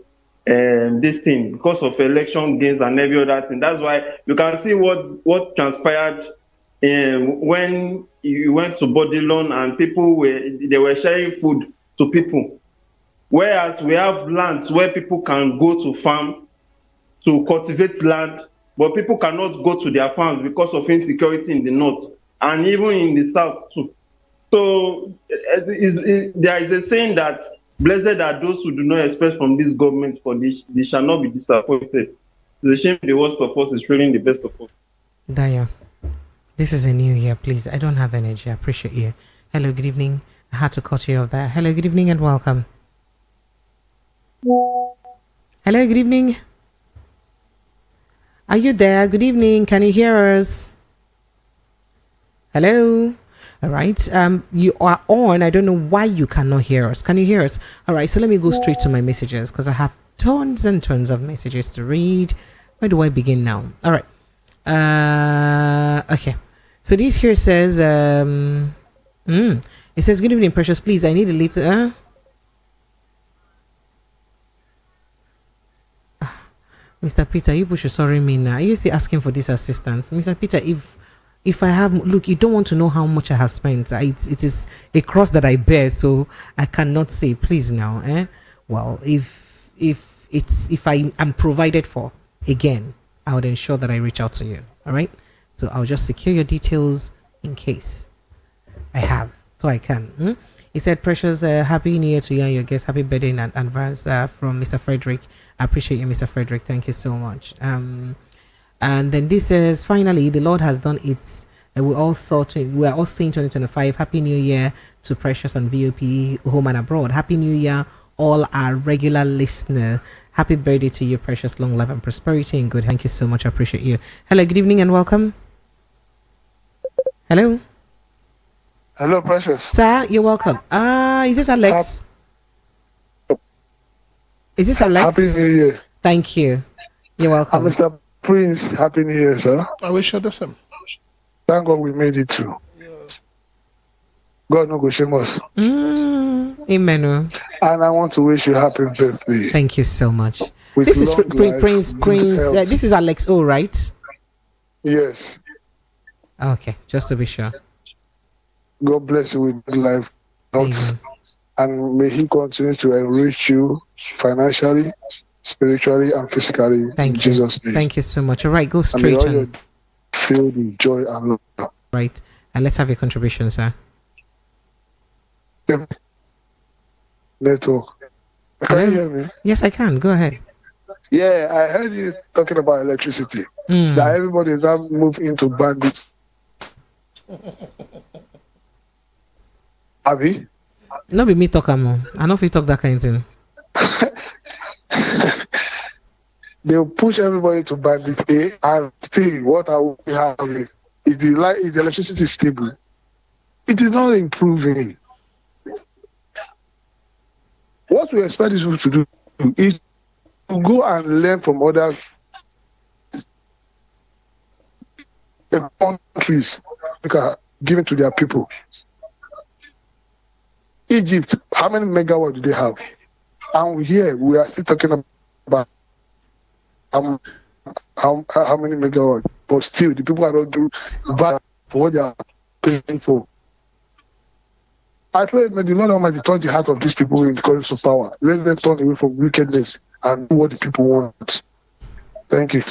this thing, because of election gains and every other thing. That's why you can see what transpired when you went to Bodilon and people were sharing food to people. Whereas we have lands where people can go to farm, to cultivate land, but people cannot go to their farms because of insecurity in the north and even in the south too. So there is a saying that blessed are those who do not expect from this government, for they shall not be disappointed. It's a shame the worst of us is failing the best of us. Daya, this is a new year, please. I don't have energy. I appreciate you. Hello, good evening. I had to cut you off there. Hello, good evening and welcome. Hello, good evening. Are you there? Good evening. Can you hear us? Hello. All right. You are on. I don't know why you cannot hear us. Can you hear us? All right. So let me go straight to my messages because I have tons and tons of messages to read. Where do I begin now? All right. Okay. So this here says, it says, good evening, precious. Please, I need a little. Mr. Peter, you should sorry me now. You still asking for this assistance, Mr. Peter. If I have, look, you don't want to know how much I have spent. It is a cross that I bear, so I cannot say. Please now, Well, if I am provided for again, I would ensure that I reach out to you. All right. So I'll just secure your details in case I have, so I can. He said, precious, happy new year to you and your guests. Happy birthday in advance from Mr. Frederick. I appreciate you, Mr. Frederick. Thank you so much. And then this says, finally, the Lord has done it. We are all seeing 2025. Happy New Year to Precious and VOP, home and abroad. Happy New Year, all our regular listener. Happy birthday to you, Precious. Long life and prosperity and good. Thank you so much. I appreciate you. Hello, good evening and welcome. Hello. Hello, Precious. Sir, you're welcome. Is this Alex? Is this Alex? Happy New Year. Thank you. You're welcome. Mr. Prince, Happy New Year, sir. I wish you the same. Thank God we made it through. God no go shame us. Amen. And I want to wish you happy birthday. Thank you so much. With this is Prince. This is Alex O, right? Yes. Okay, just to be sure. God bless you with life. And may He continue to enrich you financially, spiritually, and physically. Thank in you. Jesus' name. Thank you so much. All right, go straight and feel the joy and love. Right, and let's have your contribution, sir. Network. Can you hear me? Yes, I can. Go ahead. Yeah, I heard you talking about electricity. That everybody is now moving into bandits. Abi? No be me talk more. I know if you talk that kind of thing. They'll push everybody to bandit A and still what are we having? Is the electricity stable? It is not improving. What we expect these people to do is to go and learn from other countries given to their people. Egypt, how many megawatts do they have? And here we are still talking about how many megawatts, but still the people are not doing bad for what they are paying for. I pray may the Lord Almighty touch the heart of these people in the currents of power. Let them turn away from wickedness and do what the people want. Thank you.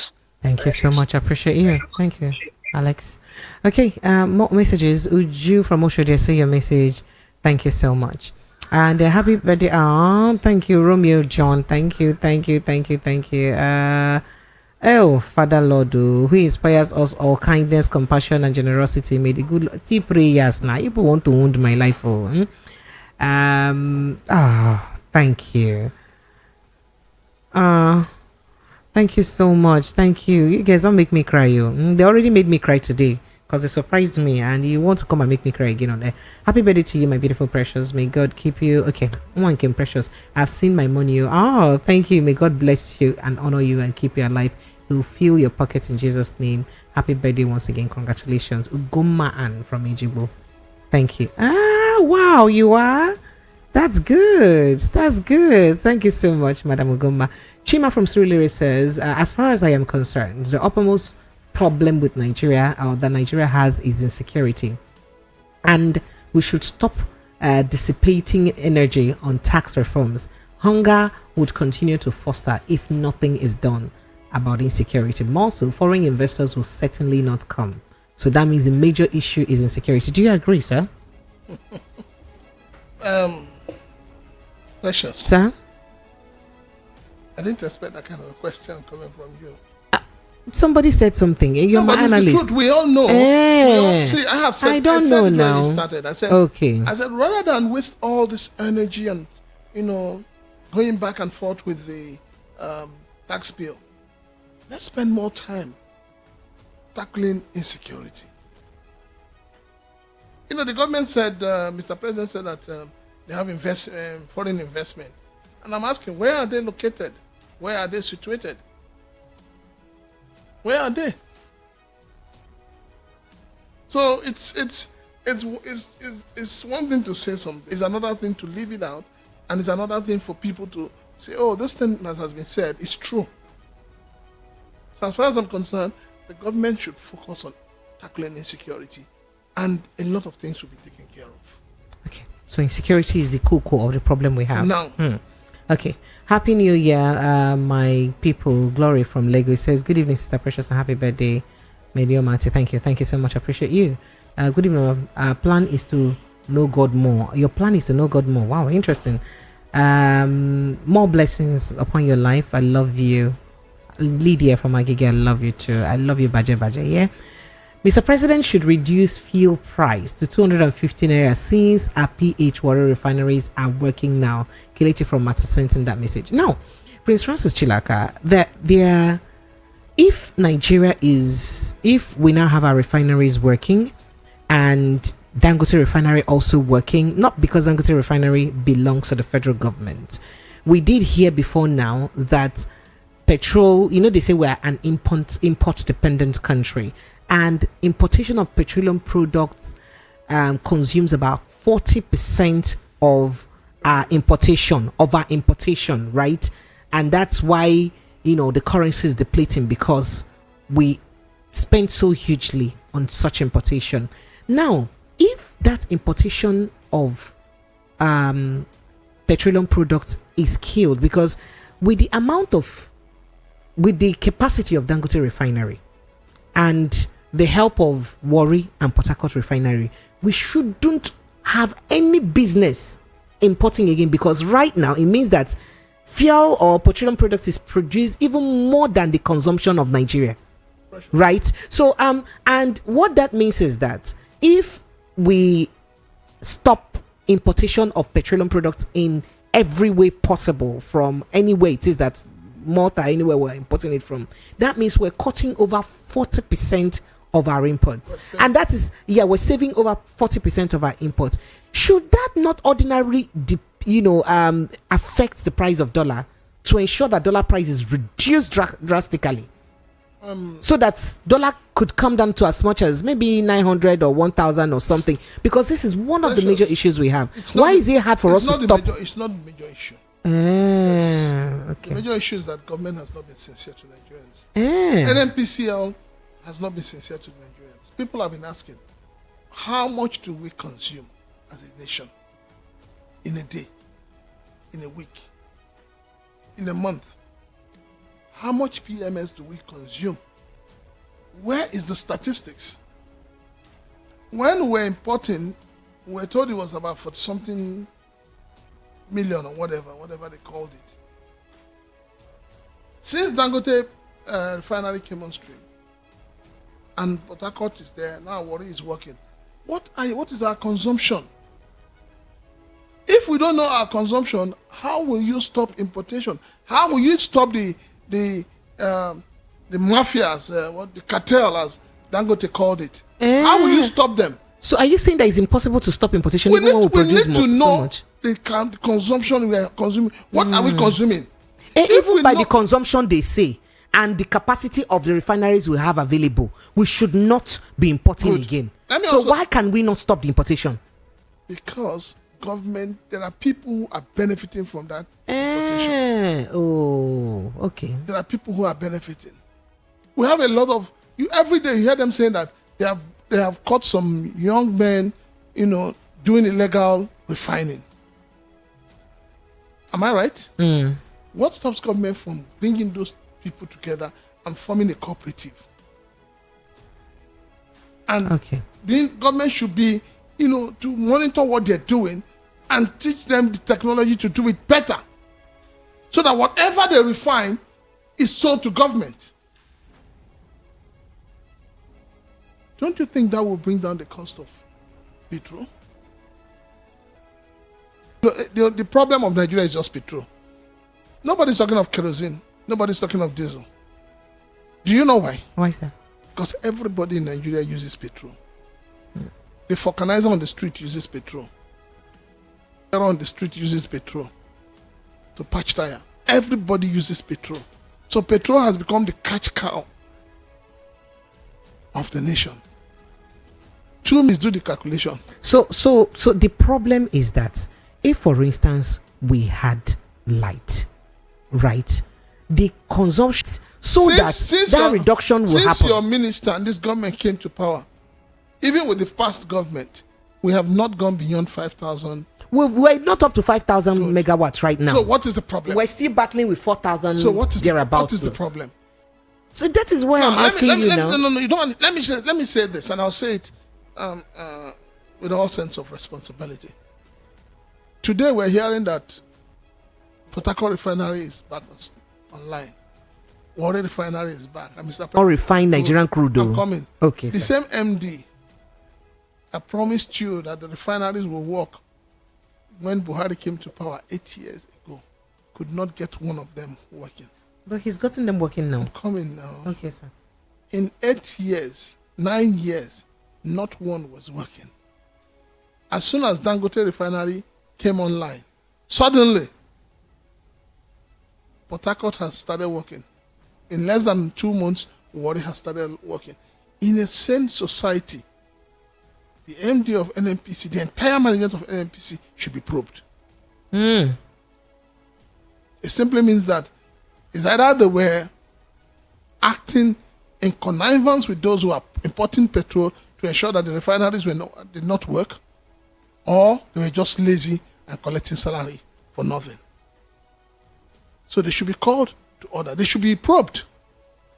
Thank you so much. I appreciate you. Thank you, Alex. Okay, more messages. Uju from Oshode, say your message. Thank you so much. And happy birthday. Thank you, Romeo John. Thank you. Father Lord, who inspires us all kindness, compassion, and generosity. May the good see prayers now. People want to wound my life. Thank you. Thank you so much. Thank you. You guys don't make me cry. They already made me cry today because they surprised me, and you want to come and make me cry again on there. Happy birthday to you, my beautiful precious. May God keep you. Okay, one came precious. I've seen my money. Thank you. May God bless you and honor you and keep you alive. He'll fill your pockets in Jesus' name. Happy birthday once again. Congratulations. Ugoma Ann from Ijibo. Thank you. Wow, you are? That's good. Thank you so much, Madam Ugoma. Chima from Surulere says, as far as I am concerned, the uppermost problem with Nigeria, or that Nigeria has, is insecurity. And we should stop dissipating energy on tax reforms Hunger would continue to foster if nothing is done about insecurity. More so, foreign investors will certainly not come. So that means the major issue is insecurity. Do you agree, sir? Precious. Sir? I didn't expect that kind of a question coming from you. Somebody said something. You're my But analyst. it's the truth. We all know. See, I have said. I don't said know it now. when you started. I said. Okay. I said rather than waste all this energy and going back and forth with the tax bill, let's spend more time tackling insecurity. The government said, Mr. President said that they have foreign investment, and I'm asking, where are they located? Where are they situated? Where are they? So it's one thing to say something. It's another thing to leave it out, and it's another thing for people to say, "Oh, this thing that has been said is true." So as far as I'm concerned, the government should focus on tackling insecurity, and a lot of things will be taken care of. Okay. So insecurity is the core of the problem we have. So now. Okay. Happy New Year, my people. Glory from Lagos says, good evening, Sister Precious, and happy birthday. Mediomati. Thank you. Thank you so much. I appreciate you. Good evening. Our plan is to know God more. Your plan is to know God more. Wow, interesting. More blessings upon your life. I love you. Lydia from Agege, I love you too. I love you, Baje. Yeah. Mr. President should reduce fuel price to 250 naira since our PH water refineries are working now. Kelechi from Master sent in that message. Now, Prince Francis Chilaka, if we now have our refineries working and Dangote refinery also working, not because Dangote refinery belongs to the federal government. We did hear before now that petrol, they say we're an import dependent country, and importation of petroleum products consumes about 40% of our importation, right? And that's why the currency is depleting, because we spend so hugely on such importation. Now, if that importation of petroleum products is killed, because with the capacity of Dangote refinery and the help of Warri and Port Harcourt refinery, we shouldn't have any business importing again, because right now it means that fuel or petroleum products is produced even more than the consumption of Nigeria, right? So and what that means is that if we stop importation of petroleum products in every way possible, from anywhere it is that Malta, anywhere we're importing it from, that means we're cutting over 40% of our imports, and that is we're saving over 40% of our import. Should that not ordinarily affect the price of dollar to ensure that dollar price is reduced drastically, so that dollar could come down to as much as maybe 900 or 1,000 or something? Because this is one of the major issues we have. Why is it hard for us to stop? It's not the major issue. Okay. The major issue is that government has not been sincere to Nigerians. NNPCL has not been sincere to Nigerians. People have been asking, how much do we consume as a nation in a day, in a week, in a month? How much PMS do we consume? Where is the statistics? When we were importing, we were told it was about 40-something million or whatever they called it. Since Dangote refinery came on stream and Port Harcourt is there, now Warri is working, what is our consumption? If we don't know our consumption, how will you stop importation? How will you stop the mafias, the cartel, as Dangote called it? How will you stop them? So are you saying that it's impossible to stop importation? We need to know so much? the consumption we are consuming. What are we consuming? Even by the consumption they say, and the capacity of the refineries we have available, we should not be importing again. So why can we not stop the importation? Because there are people who are benefiting from that importation. Oh, okay. There are people who are benefiting. We have a lot of every day you hear them saying that they have caught some young men, doing illegal refining. Am I right? What stops government from bringing those people together and forming a cooperative? And government should be, to monitor what they're doing and teach them the technology to do it better, so that whatever they refine is sold to government. Don't you think that will bring down the cost of petrol? The problem of Nigeria is just petrol. Nobody's talking of kerosene. Nobody's talking of diesel. Do you know why? Why, sir? Because everybody in Nigeria uses petrol. The vulcanizer on the street uses petrol. The on the street uses petrol to patch tire. Everybody uses petrol. So petrol has become the cash cow of the nation. Two means do the calculation. So the problem is that if, for instance, we had light, right, the consumption, that reduction will happen. Since your minister and this government came to power, even with the past government, we have not gone beyond 5,000. We're not up to 5,000 megawatts right now. So what is the problem? We're still battling with 4,000. So what is thereabouts. the problem? So that is why I'm asking you now. No, you don't. Let me say this, and I'll say it with all sense of responsibility. Today we're hearing that Port Harcourt refinery is back online. Warri refinery is back. And Mr. Or refined Nigerian crude. I'm coming. Okay. The same MD I promised you that the refineries will work when Buhari came to power 8 years ago, could not get one of them working. But he's gotten them working now. I'm coming now. Okay, sir. In 8 years, 9 years, not one was working. As soon as Dangote refinery came online, suddenly, Port Harcourt has started working. In less than 2 months, Warri has started working. In a sane society, the MD of NNPC, the entire management of NNPC should be probed. It simply means that it's either they were acting in connivance with those who are importing petrol to ensure that the refineries did not work, or they were just lazy and collecting salary for nothing. So they should be called to order. They should be probed.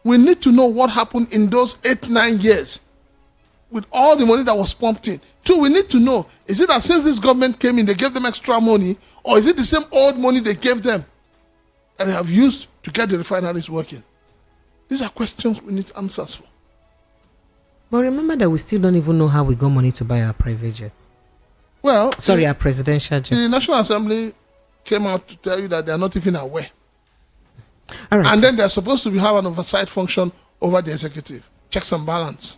We need to know what happened in those 8-9 years with all the money that was pumped in. Two, we need to know, is it that since this government came in, they gave them extra money, or is it the same old money they gave them that they have used to get the refineries working? These are questions we need answers for. But remember that we still don't even know how we got money to buy our private jets. Well, our presidential jets. The National Assembly came out to tell you that they are not even aware. All right. And then they're supposed to have an oversight function over the executive. Checks and balance.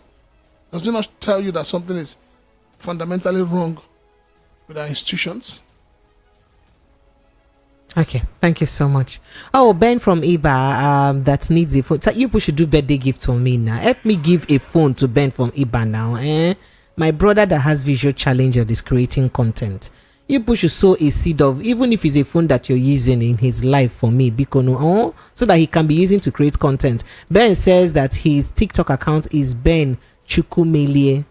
Does it not tell you that something is fundamentally wrong with our institutions? Okay, thank you so much. Oh, Ben from Ekpa, that needs a phone. So you should do birthday gift for me now. Help me give a phone to Ben from Ekpa now. My brother that has visual challenge and is creating content. You should sow a seed of, even if it's a phone that you're using in his life for me, Bikono, so that he can be using to create content. Ben says that his TikTok account is Ben Chukwumelie,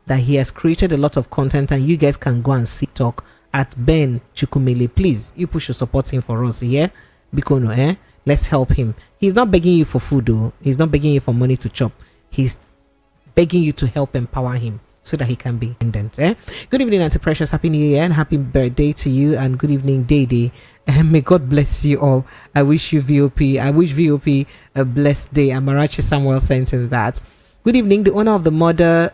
that he has created a lot of content, and you guys can go and see talk at Ben Chukwumelie. Please, you should support him for us, yeah? Bikono, let's help him. He's not begging you for food, though. He's not begging you for money to chop. He's begging you to help empower him so that he can be independent. Good evening, Auntie Precious. Happy New Year and happy birthday to you. And good evening, Dede. May God bless you all. I wish you VOP. I wish VOP a blessed day. Amarachi Samuel sent in that. Good evening. The owner of the Malta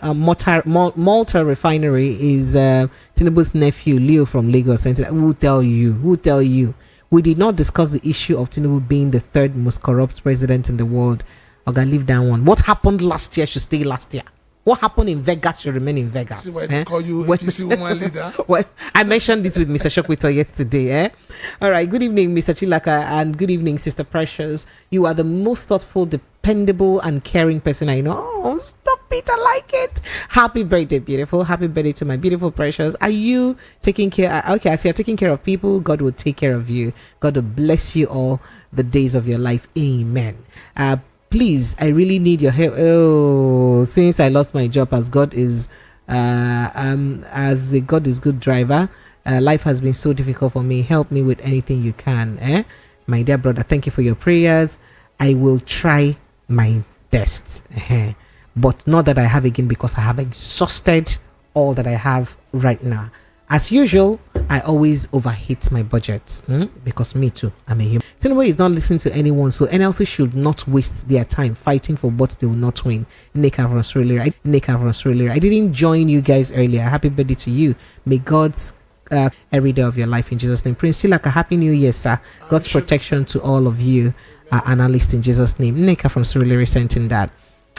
refinery is Tinubu's nephew, Leo from Lagos. Who tell you? We did not discuss the issue of Tinubu being the third most corrupt president in the world. I'm going to leave that one. What happened last year should stay last year. What happened in Vegas should remain in Vegas. See why they call you APC woman leader? Well, I mentioned this with Mr. Shokwito yesterday. All right. Good evening, Mr. Chilaka, and good evening, Sister Precious. You are the most thoughtful, dependable, and caring person I know. Oh, stop it. I like it. Happy birthday, beautiful. Happy birthday to my beautiful Precious. Are you taking care? Okay, I see you're taking care of people. God will take care of you. God will bless you all the days of your life. Amen. Please, I really need your help. Oh, since I lost my job as God is good driver, Life has been so difficult for me. Help me with anything you can. My dear brother, thank you for your prayers. I will try my best. But not that I have again, because I have exhausted all that I have right now. As usual, I always overheat my budget because me too, I'm a human. Anyway, is not listening to anyone, so NLC should not waste their time fighting for what they will not win. Neka from Australia. I didn't join you guys earlier. Happy birthday to you. May God's every day of your life in Jesus' name. Prince Chilaka, happy new year, sir. God's protection to all of you, analysts in Jesus' name. Neka from Australia sent in that.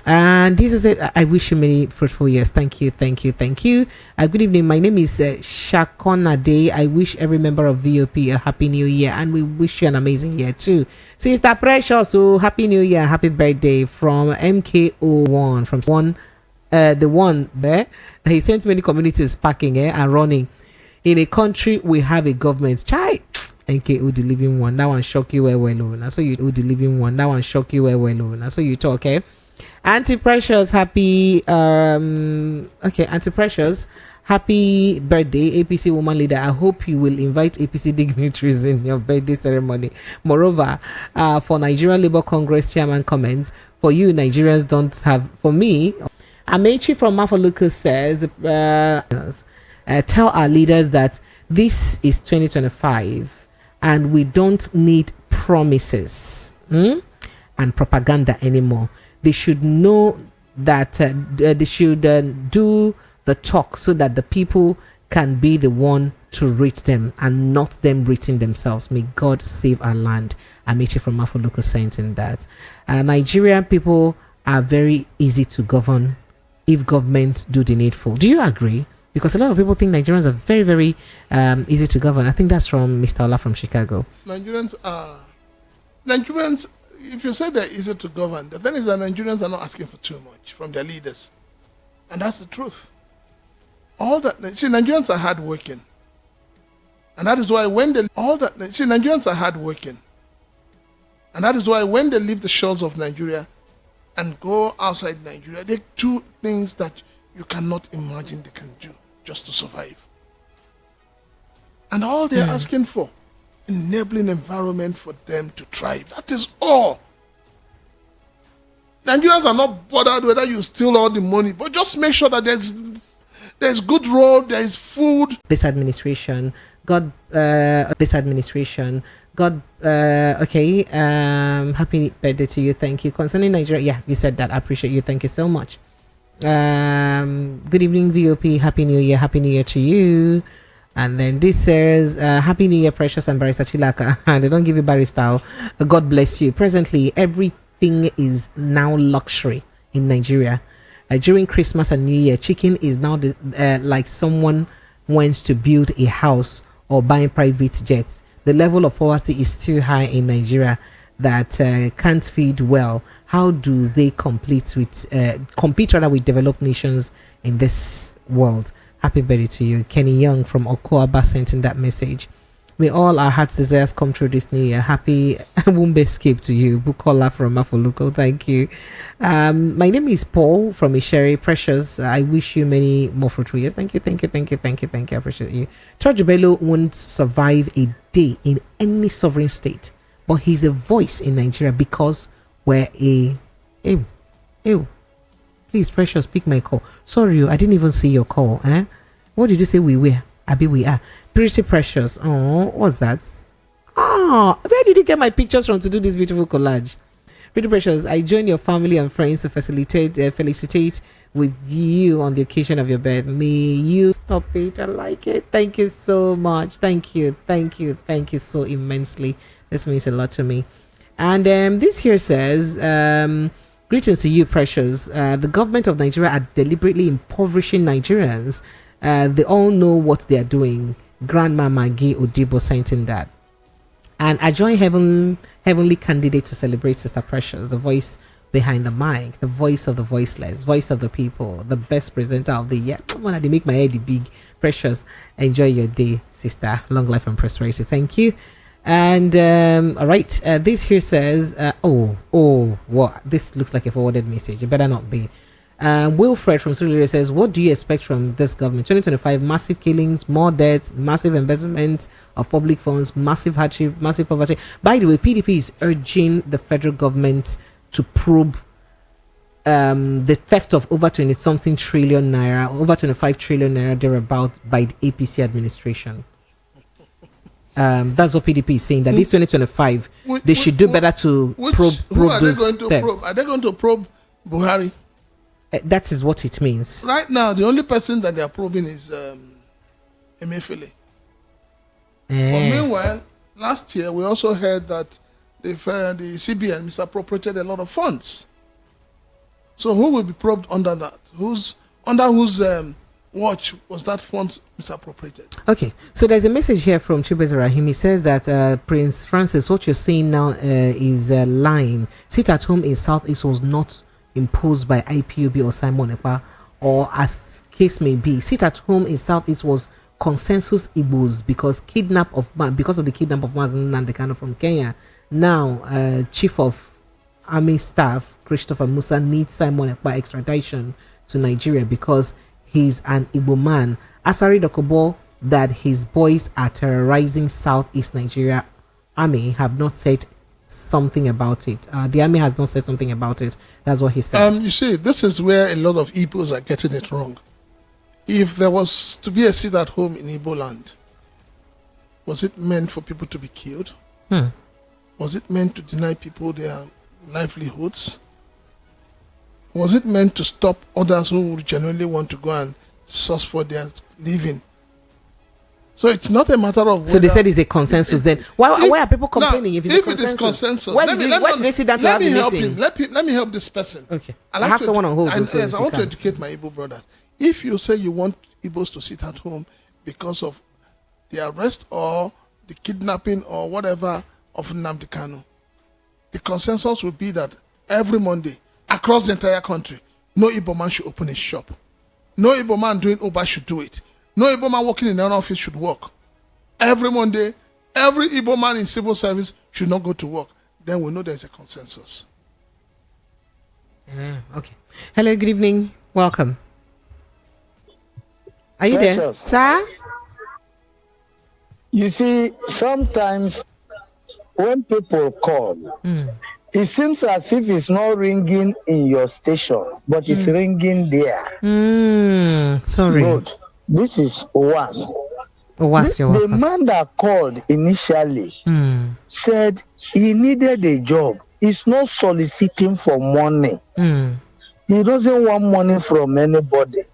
And this is it. I wish you many fruitful years. Thank you. Good evening. My name is Shakona Day. I wish every member of VOP a happy new year, and we wish you an amazing year too. Sister Precious, so happy new year, happy birthday from MKO1, from the one there. He sent many communities packing and running. In a country we have a government. Chai. NKO the living one. That one shock you well. Now so you the living one. That one shock you well. Now so you talk, eh? Anti-Precious, happy Anti-Precious, happy birthday, APC woman leader. I hope you will invite APC dignitaries in your birthday ceremony. Moreover, for Nigeria Labour Congress chairman comments, for you Nigerians don't have, for me, Amechi from Mafoluku says, tell our leaders that this is 2025 and we don't need promises and propaganda anymore. They should know that they should do the talk so that the people can be the one to rate them and not them rating themselves. May God save our land. Amici from Mafoluku saying in that. Nigerian people are very easy to govern if government do the needful. Do you agree? Because a lot of people think Nigerians are very, very easy to govern. I think that's from Mr. Ola from Chicago. Nigerians, if you say they're easy to govern, the thing is that Nigerians are not asking for too much from their leaders. And that's the truth. Nigerians are hardworking. And that is why Nigerians are hardworking. And that is why when they leave the shores of Nigeria and go outside Nigeria, they do things that you cannot imagine they can do just to survive. And all they're asking for, enabling environment for them to thrive. That is all. Nigerians are not bothered whether you steal all the money, but just make sure that there's good road, there is food. This administration, happy birthday to you. Thank you. Concerning Nigeria, yeah, you said that. I appreciate you. Thank you so much. Good evening, VOP. Happy New Year to you. And then this says, Happy New Year, Precious and Barrister Chilaka. And they don't give you barrister. God bless you. Presently, everything is now luxury in Nigeria. During Christmas and New Year, chicken is now like someone wants to build a house or buying private jets. The level of poverty is too high in Nigeria that can't feed well. How do they compete with developed nations in this world? Happy birthday to you. Kenny Young from Okoaba sent in that message. May all our heart's desires come true this new year. Happy Wombe escape to you. Bukola from Mafoluko. Thank you. My name is Paul from Isheri. Precious. I wish you many more fruitful years. Thank you. I appreciate you. George Bello won't survive a day in any sovereign state, but he's a voice in Nigeria because we're a... Ew. Please, Precious, pick my call. Sorry, I didn't even see your call. What did you say we were? Abi, we are. Pretty Precious. Oh, what's that? Oh, where did you get my pictures from to do this beautiful collage? Pretty Precious, I join your family and friends to felicitate with you on the occasion of your birth. May you stop it. I like it. Thank you so much. Thank you so immensely. This means a lot to me. And this here says, greetings to you, Precious. The government of Nigeria are deliberately impoverishing Nigerians. They all know what they are doing. Grandma Maggie Odibo sent in that. And I join heavenly candidate to celebrate Sister Precious, the voice behind the mic, the voice of the voiceless, voice of the people, the best presenter of the year. When they make my head big. Precious, enjoy your day, sister. Long life and prosperity. Thank you. And all right, this here says, what? This looks like a forwarded message. It better not be. Wilfred from Surulere says, what do you expect from this government? 2025, massive killings, more deaths, massive embezzlement of public funds, massive hardship, massive poverty. By the way, PDP is urging the federal government to probe the theft of over 20 something trillion naira, over 25 trillion naira thereabout by the APC administration. That's what PDP is saying, that this 2025 they should do better to probe those thefts. Are they going to probe Buhari? That is what it means. Right now, the only person that they are probing is Emefiele. But meanwhile, last year we also heard that the CBN misappropriated a lot of funds. So who will be probed under that? Under whose watch was that fund misappropriated? Okay, so there's a message here from Chibeze Rahim. He says that Prince Francis, what you're saying now is lying. Sit at home in Southeast was not imposed by IPOB or Simon Ekpa, or as case may be. Sit at home in Southeast was consensus Igbos because of the kidnap of Mazen Nandekano from Kenya. Now, Chief of Army Staff Christopher Musa needs Simon Ekpa extradition to Nigeria because he's an Igbo man. Asari Dokobo that his boys are terrorizing Southeast Nigeria Army have not said something about it. The army has not said something about it. That's what he said. You see, this is where a lot of Igbos are getting it wrong. If there was to be a sit at home in Igbo land, was it meant for people to be killed? Was it meant to deny people their livelihoods? Was it meant to stop others who would genuinely want to go and source for their living? So it's not a matter of. So they said it's a consensus. Then why are people complaining if it's a consensus? If it is consensus, why did they sit down to have a meeting? Let me help this person. Okay, I have someone on hold. Yes, I want to educate my Igbo brothers. If you say you want Igbos to sit at home because of the arrest or the kidnapping or whatever of Nnamdi Kanu, the consensus would be that every Monday across the entire country, no Igbo man should open his shop. No Igbo man doing Uber should do it. No Igbo man working in an office should work. Every Monday, every Igbo man in civil service should not go to work. Then we know there's a consensus. Okay. Hello, good evening. Welcome. Are you there? Sir? You see, sometimes when people call, it seems as if it's not ringing in your station, but it's ringing there. Sorry. Good. This is one. The man that called initially said he needed a job. He's not soliciting for money. He doesn't want money from anybody.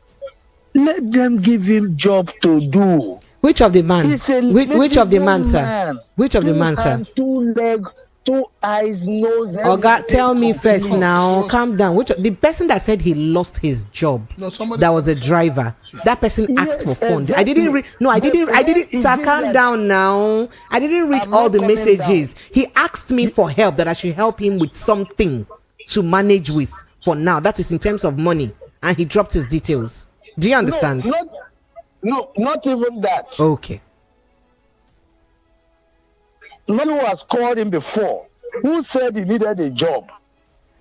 Let them give him job to do. Which of the man? Which of the man, sir? Which of the man, sir? 2 legs, 2 eyes, nose. Oga, tell me first now. Calm down. The person that said he lost his job? That was a driver. That person asked for fund. Exactly. I didn't read. No, I didn't. Sir, calm down now. I didn't read all the messages. He asked me for help, that I should help him with something to manage with for now. That is in terms of money, and he dropped his details. Do you understand? No, not even that. Okay. Man who has called him before, who said he needed a job.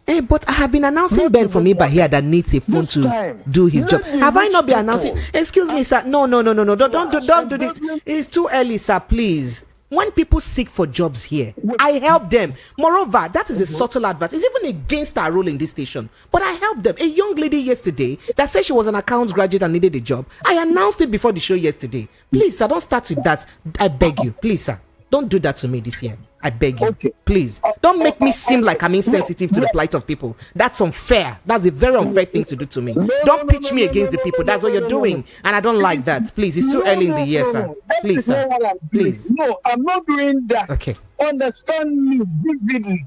Hey, but I have been announcing Ben from Iba here that needs a phone to do his job. Have I not been announcing? Excuse me, sir. No. Don't do this. It's too early, sir. Please. When people seek for jobs here, I help them. Moreover, that is a subtle advert. It's even against our role in this station. But I help them. A young lady yesterday that said she was an accounts graduate and needed a job. I announced it before the show yesterday. Please, sir, don't start with that. I beg you. Please, sir. Don't do that to me this year. I beg you. Okay. Please. Don't make me seem like I'm insensitive to the plight of people. That's unfair. That's a very unfair thing to do to me. Don't pitch me against the people. That's what you're doing. And I don't like that. Please. It's too early in the year, sir. Please, sir. Please. No, I'm not doing that. Okay. Understand me vividly.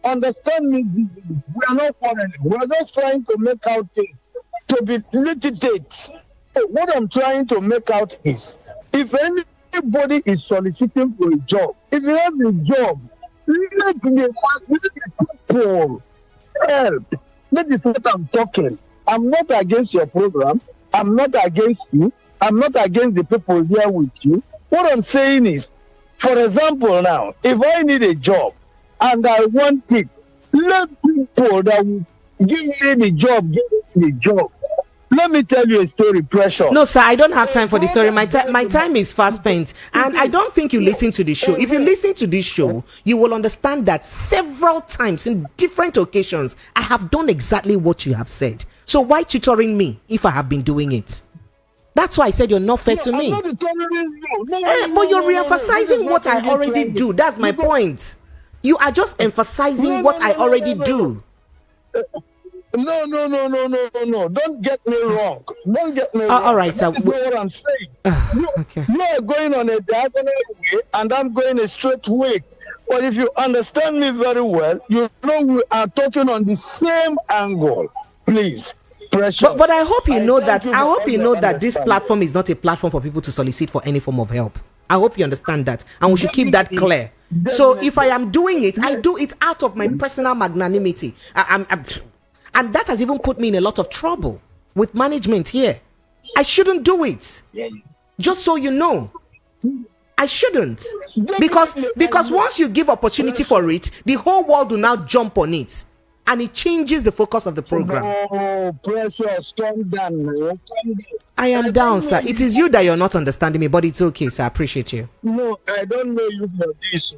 We are not foreign. We are just trying to make out things. To be litigated. What I'm trying to make out is, if anybody is soliciting for a job, if you have a job, let the people help. That is what I'm talking. I'm not against your program. I'm not against you. I'm not against the people here with you. What I'm saying is, for example now, if I need a job and I want it, let people that will Give me the job. Give me the job. Let me tell you a story, Precious. No, sir, I don't have time for the story. My time is fast spent. And I don't think you listen to the show. If you listen to this show, you will understand that several times in different occasions, I have done exactly what you have said. So why tutoring me if I have been doing it? That's why I said you're not fair to me. But you're re-emphasizing what I already do. That's my point. You are just emphasizing what I already do. No. Don't get me wrong. All right, sir. That's not what I'm saying. Okay. You are going on a diagonal way, and I'm going a straight way. But if you understand me very well, you know we are talking on the same angle. Please. Precious. But I hope you know that. I hope you know that this platform is not a platform for people to solicit for any form of help. I hope you understand that, and we should keep that clear. So if I am doing it, I do it out of my personal magnanimity. And that has even put me in a lot of trouble with management here. I shouldn't do it. Just so you know. I shouldn't. Because once you give opportunity for it, the whole world will now jump on it. And it changes the focus of the program. Oh, Precious, calm down now. Calm down. I am down, sir. It is you that you're not understanding me, but it's okay, sir. I appreciate you. No, I don't know you for this.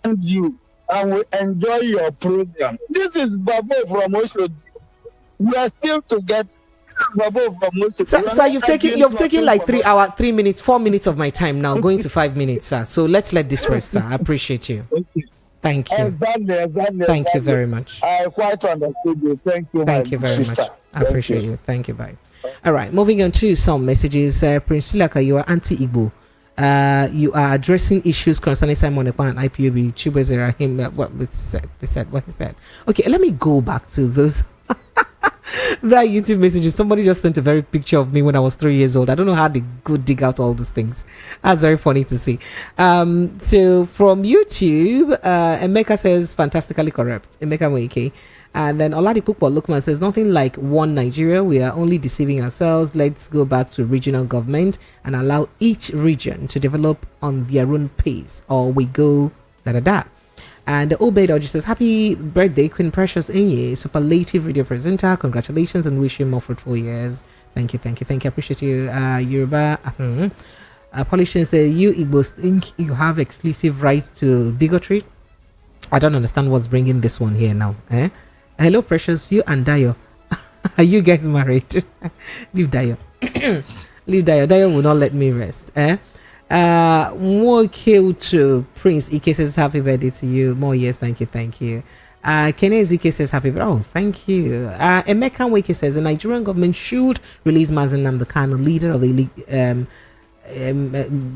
And you. I will enjoy your program. This is Babu from Oshodi. We are still together. Babu from Oshodi. Sir, you've taken like 3 minutes, 4 minutes of my time now, going to 5 minutes, sir. So let's let this rest, sir. I appreciate you. Okay. Thank you. Exactly. Thank you very much. I quite understood you. Thank you. Thank you very much. I appreciate you. Thank you. Bye. All right, moving on to some messages. Prince Silaka, you are anti-Igbo. You are addressing issues concerning Simon Ekpa and IPOB. Chibwezera him. What he said. Okay, let me go back to those that YouTube messages. Somebody just sent a very picture of me when I was 3 years old. I don't know how they could dig out all these things. That's very funny to see. So from YouTube, Emeka says fantastically correct. Emeka Mweke. And then Oladipupo Lukman says nothing like one Nigeria. We are only deceiving ourselves. Let's go back to regional government and allow each region to develop on their own pace, or we go da. And Obed Oji says, happy birthday, Queen Precious Enye, superlative radio presenter. Congratulations and wish you more fruitful years. Thank you. I appreciate you. Yoruba. Politicians say, you Igbos think you have exclusive right to bigotry? I don't understand what's bringing this one here now. Hello, Precious. You and Dayo. Are you guys married? Leave Dayo. Leave Dayo. Dayo will not let me rest. More kill to Prince Ike says happy birthday to you. More years. Thank you. Kene Ezike says happy birthday. Oh, thank you. Emeka Weke says the Nigerian government should release Mazen Nnamdi Kanu, leader of the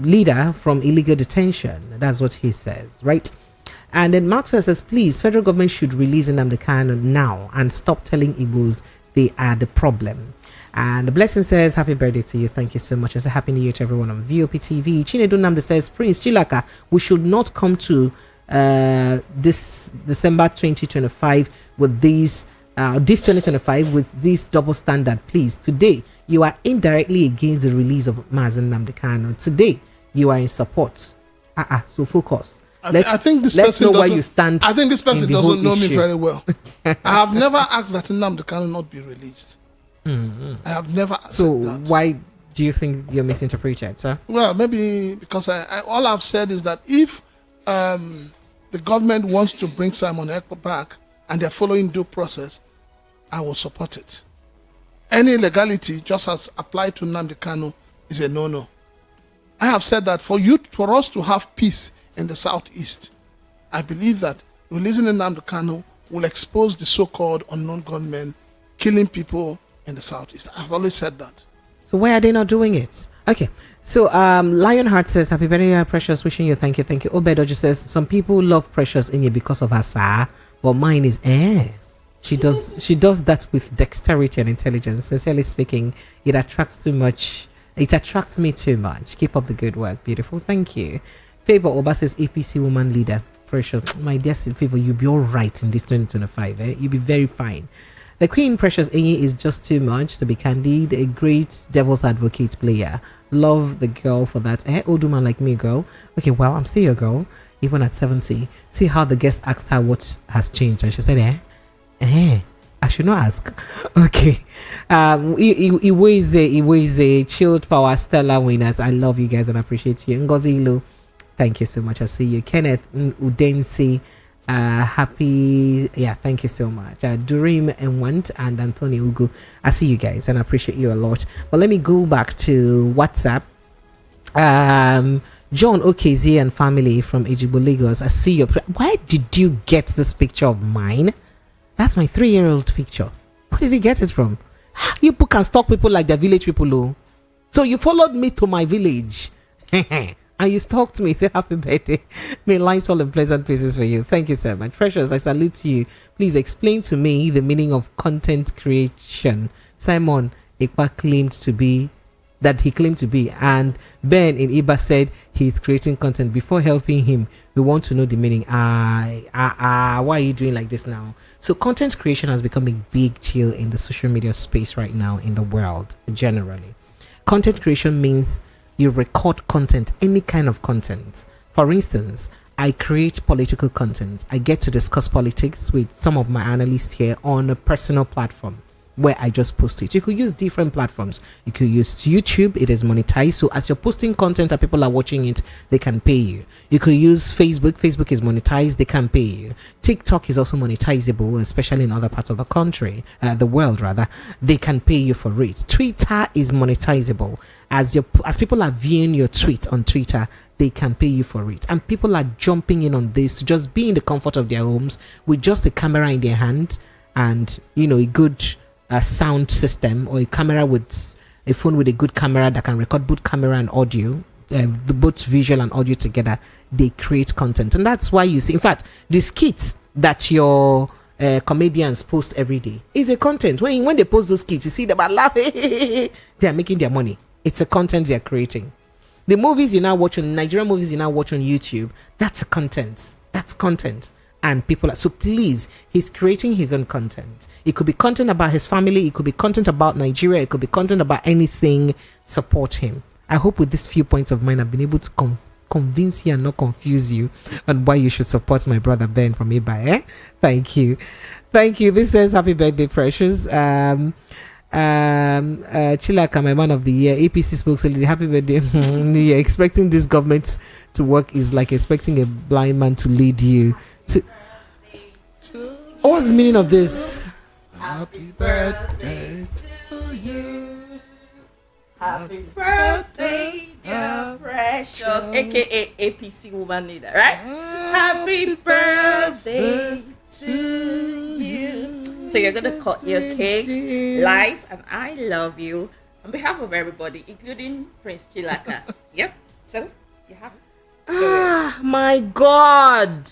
leader from illegal detention. That's what he says, right? And then Maxwell says, please, federal government should release Nnamdi Kanu now and stop telling Igbos they are the problem. And the Blessing says, happy birthday to you. Thank you so much. It's a happy new year to everyone on VOP TV. Chinedu Namde says, Prince Chilaka, we should not come to this December 2025 with this 2025 with this double standard. Please, today you are indirectly against the release of Mazen Nnamdi Kanu. Today you are in support. So focus. I think this let's person know where you stand. I think this person doesn't know me issue. very well. I have never asked that Nnamdi Kanu not be released. I have never said that. Why do you think you're misinterpreted, sir? Well, maybe because I all I've said is that if the government wants to bring Simon Ekpa back and they're following due process, I will support it. Any illegality, just as applied to Nnamdi Kanu, is a no-no. I have said that for us to have peace in the southeast, I believe that releasing Nnamdi Kanu will expose the so-called unknown gunmen killing people in the southeast. I've always said that. So why are they not doing it? Okay. So Lionheart says, happy birthday, Precious, wishing you. Thank you. Obedoji says, some people love Precious in you because of her sir, but mine is She does that with dexterity and intelligence. Sincerely speaking, it attracts me too much. Keep up the good work. Beautiful. Thank you. Favor Oba says, APC woman leader. Precious, my dear Favor, you'll be all right in this 2025. You'll be very fine. The Queen Precious Enye is just too much, to be candid. A great devil's advocate player. Love the girl for that. Old woman like me, girl. Okay, well, I'm still your girl, even at 70. See how the guest asked her what has changed, and she said, I should not ask. Okay. Iweze, Chilled Power, Stella winners. I love you guys and appreciate you. Ngozi Ilu, thank you so much. I see you. Kenneth Udensi, happy. Yeah, thank you so much. Durim Enwant and Anthony Ugu. I see you guys and I appreciate you a lot. But let me go back to WhatsApp. John OKZ and family from Ejibo, Lagos. I see your. Where did you get this picture of mine? That's my 3-year-old picture. Where did you get it from? You people can stalk people like the village people, oh. So you followed me to my village. And you stalked me. Say happy birthday. May lines fall in pleasant places for you. Thank you so much. Precious, I salute you. Please explain to me the meaning of content creation. Simon Ekpa claimed to be and Ben in Iba said he's creating content. Before helping him, we want to know the meaning. Why are you doing like this now? So content creation has become a big deal in the social media space right now in the world generally. Content creation means you record content, any kind of content. For instance, I create political content. I get to discuss politics with some of my analysts here on a personal platform where I just post it. You could use different platforms. You could use YouTube, it is monetized. So as you're posting content and people are watching it, they can pay you. You could use Facebook. Facebook is monetized, they can pay you. TikTok is also monetizable, especially in other parts of the country, the world rather. They can pay you for it. Twitter is monetizable. As people are viewing your tweet on Twitter, they can pay you for it. And people are jumping in on this to just be in the comfort of their homes with just a camera in their hand and, a good sound system, or a camera with a phone with a good camera that can record both camera and audio, both visual and audio together. They create content, and that's why you see, in fact, the skits that your comedians post every day is a content. When they post those skits, you see them laughing. They are making their money. It's a content they are creating. The movies you now watch on Nigerian movies you now watch on YouTube, that's a content. That's content. And people are, so please, he's creating his own content. It could be content about his family, it could be content about Nigeria, it could be content about anything. Support him. I hope with these few points of mine I've been able to convince you and not confuse you on why you should support my brother Ben from Iba. Thank you. This says happy birthday, Precious. Chilaka, my man of the year, APC spokesperson, happy birthday. You're expecting this government to work is like expecting a blind man to lead you to. What's the meaning of this? Happy birthday to you. Happy birthday, dear Precious, aka APC woman leader, right? Happy birthday to you. So you're gonna cut your cake live, and I love you on behalf of everybody, including Prince Chilaka. Yep. So you have. My God!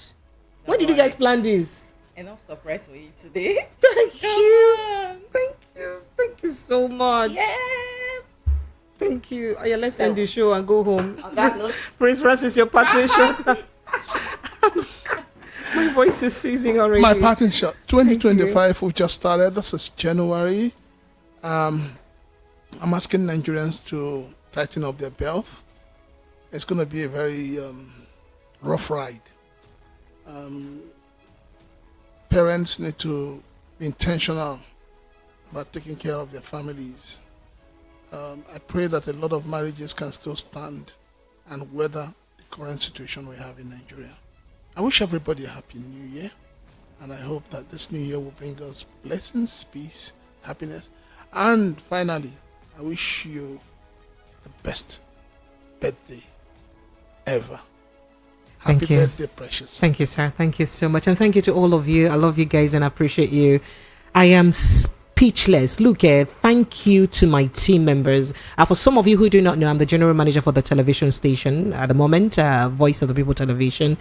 When did you guys plan this? Enough surprise for you today. Thank you so much. Yeah. Thank you. Oh, yeah, let's end the show and go home. On that note, Prince Francis, your parting shot. My voice is seizing already. My parting shot. 2025, we just started. This is January. I'm asking Nigerians to tighten up their belts. It's going to be a very rough ride. Parents need to be intentional about taking care of their families. I pray that a lot of marriages can still stand and weather the current situation we have in Nigeria. I wish everybody a happy new year, and I hope that this new year will bring us blessings, peace, happiness. And finally, I wish you the best birthday ever. Happy birthday, Precious. Thank you, sir. Thank you so much. And thank you to all of you. I love you guys and I appreciate you. I am speechless. Look, thank you to my team members. For some of you who do not know, I'm the general manager for the television station at the moment, Voice of the People Television.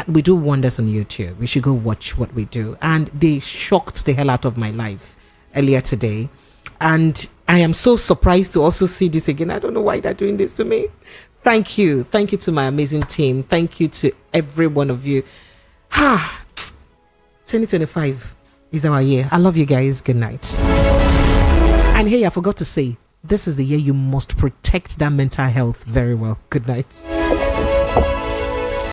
We do wonders on YouTube. You should go watch what we do. And they shocked the hell out of my life earlier today. And I am so surprised to also see this again. I don't know why they're doing this to me. Thank you. Thank you to my amazing team. Thank you to every one of you. 2025 is our year. I love you guys. Good night. And hey, I forgot to say, this is the year you must protect that mental health very well. Good night.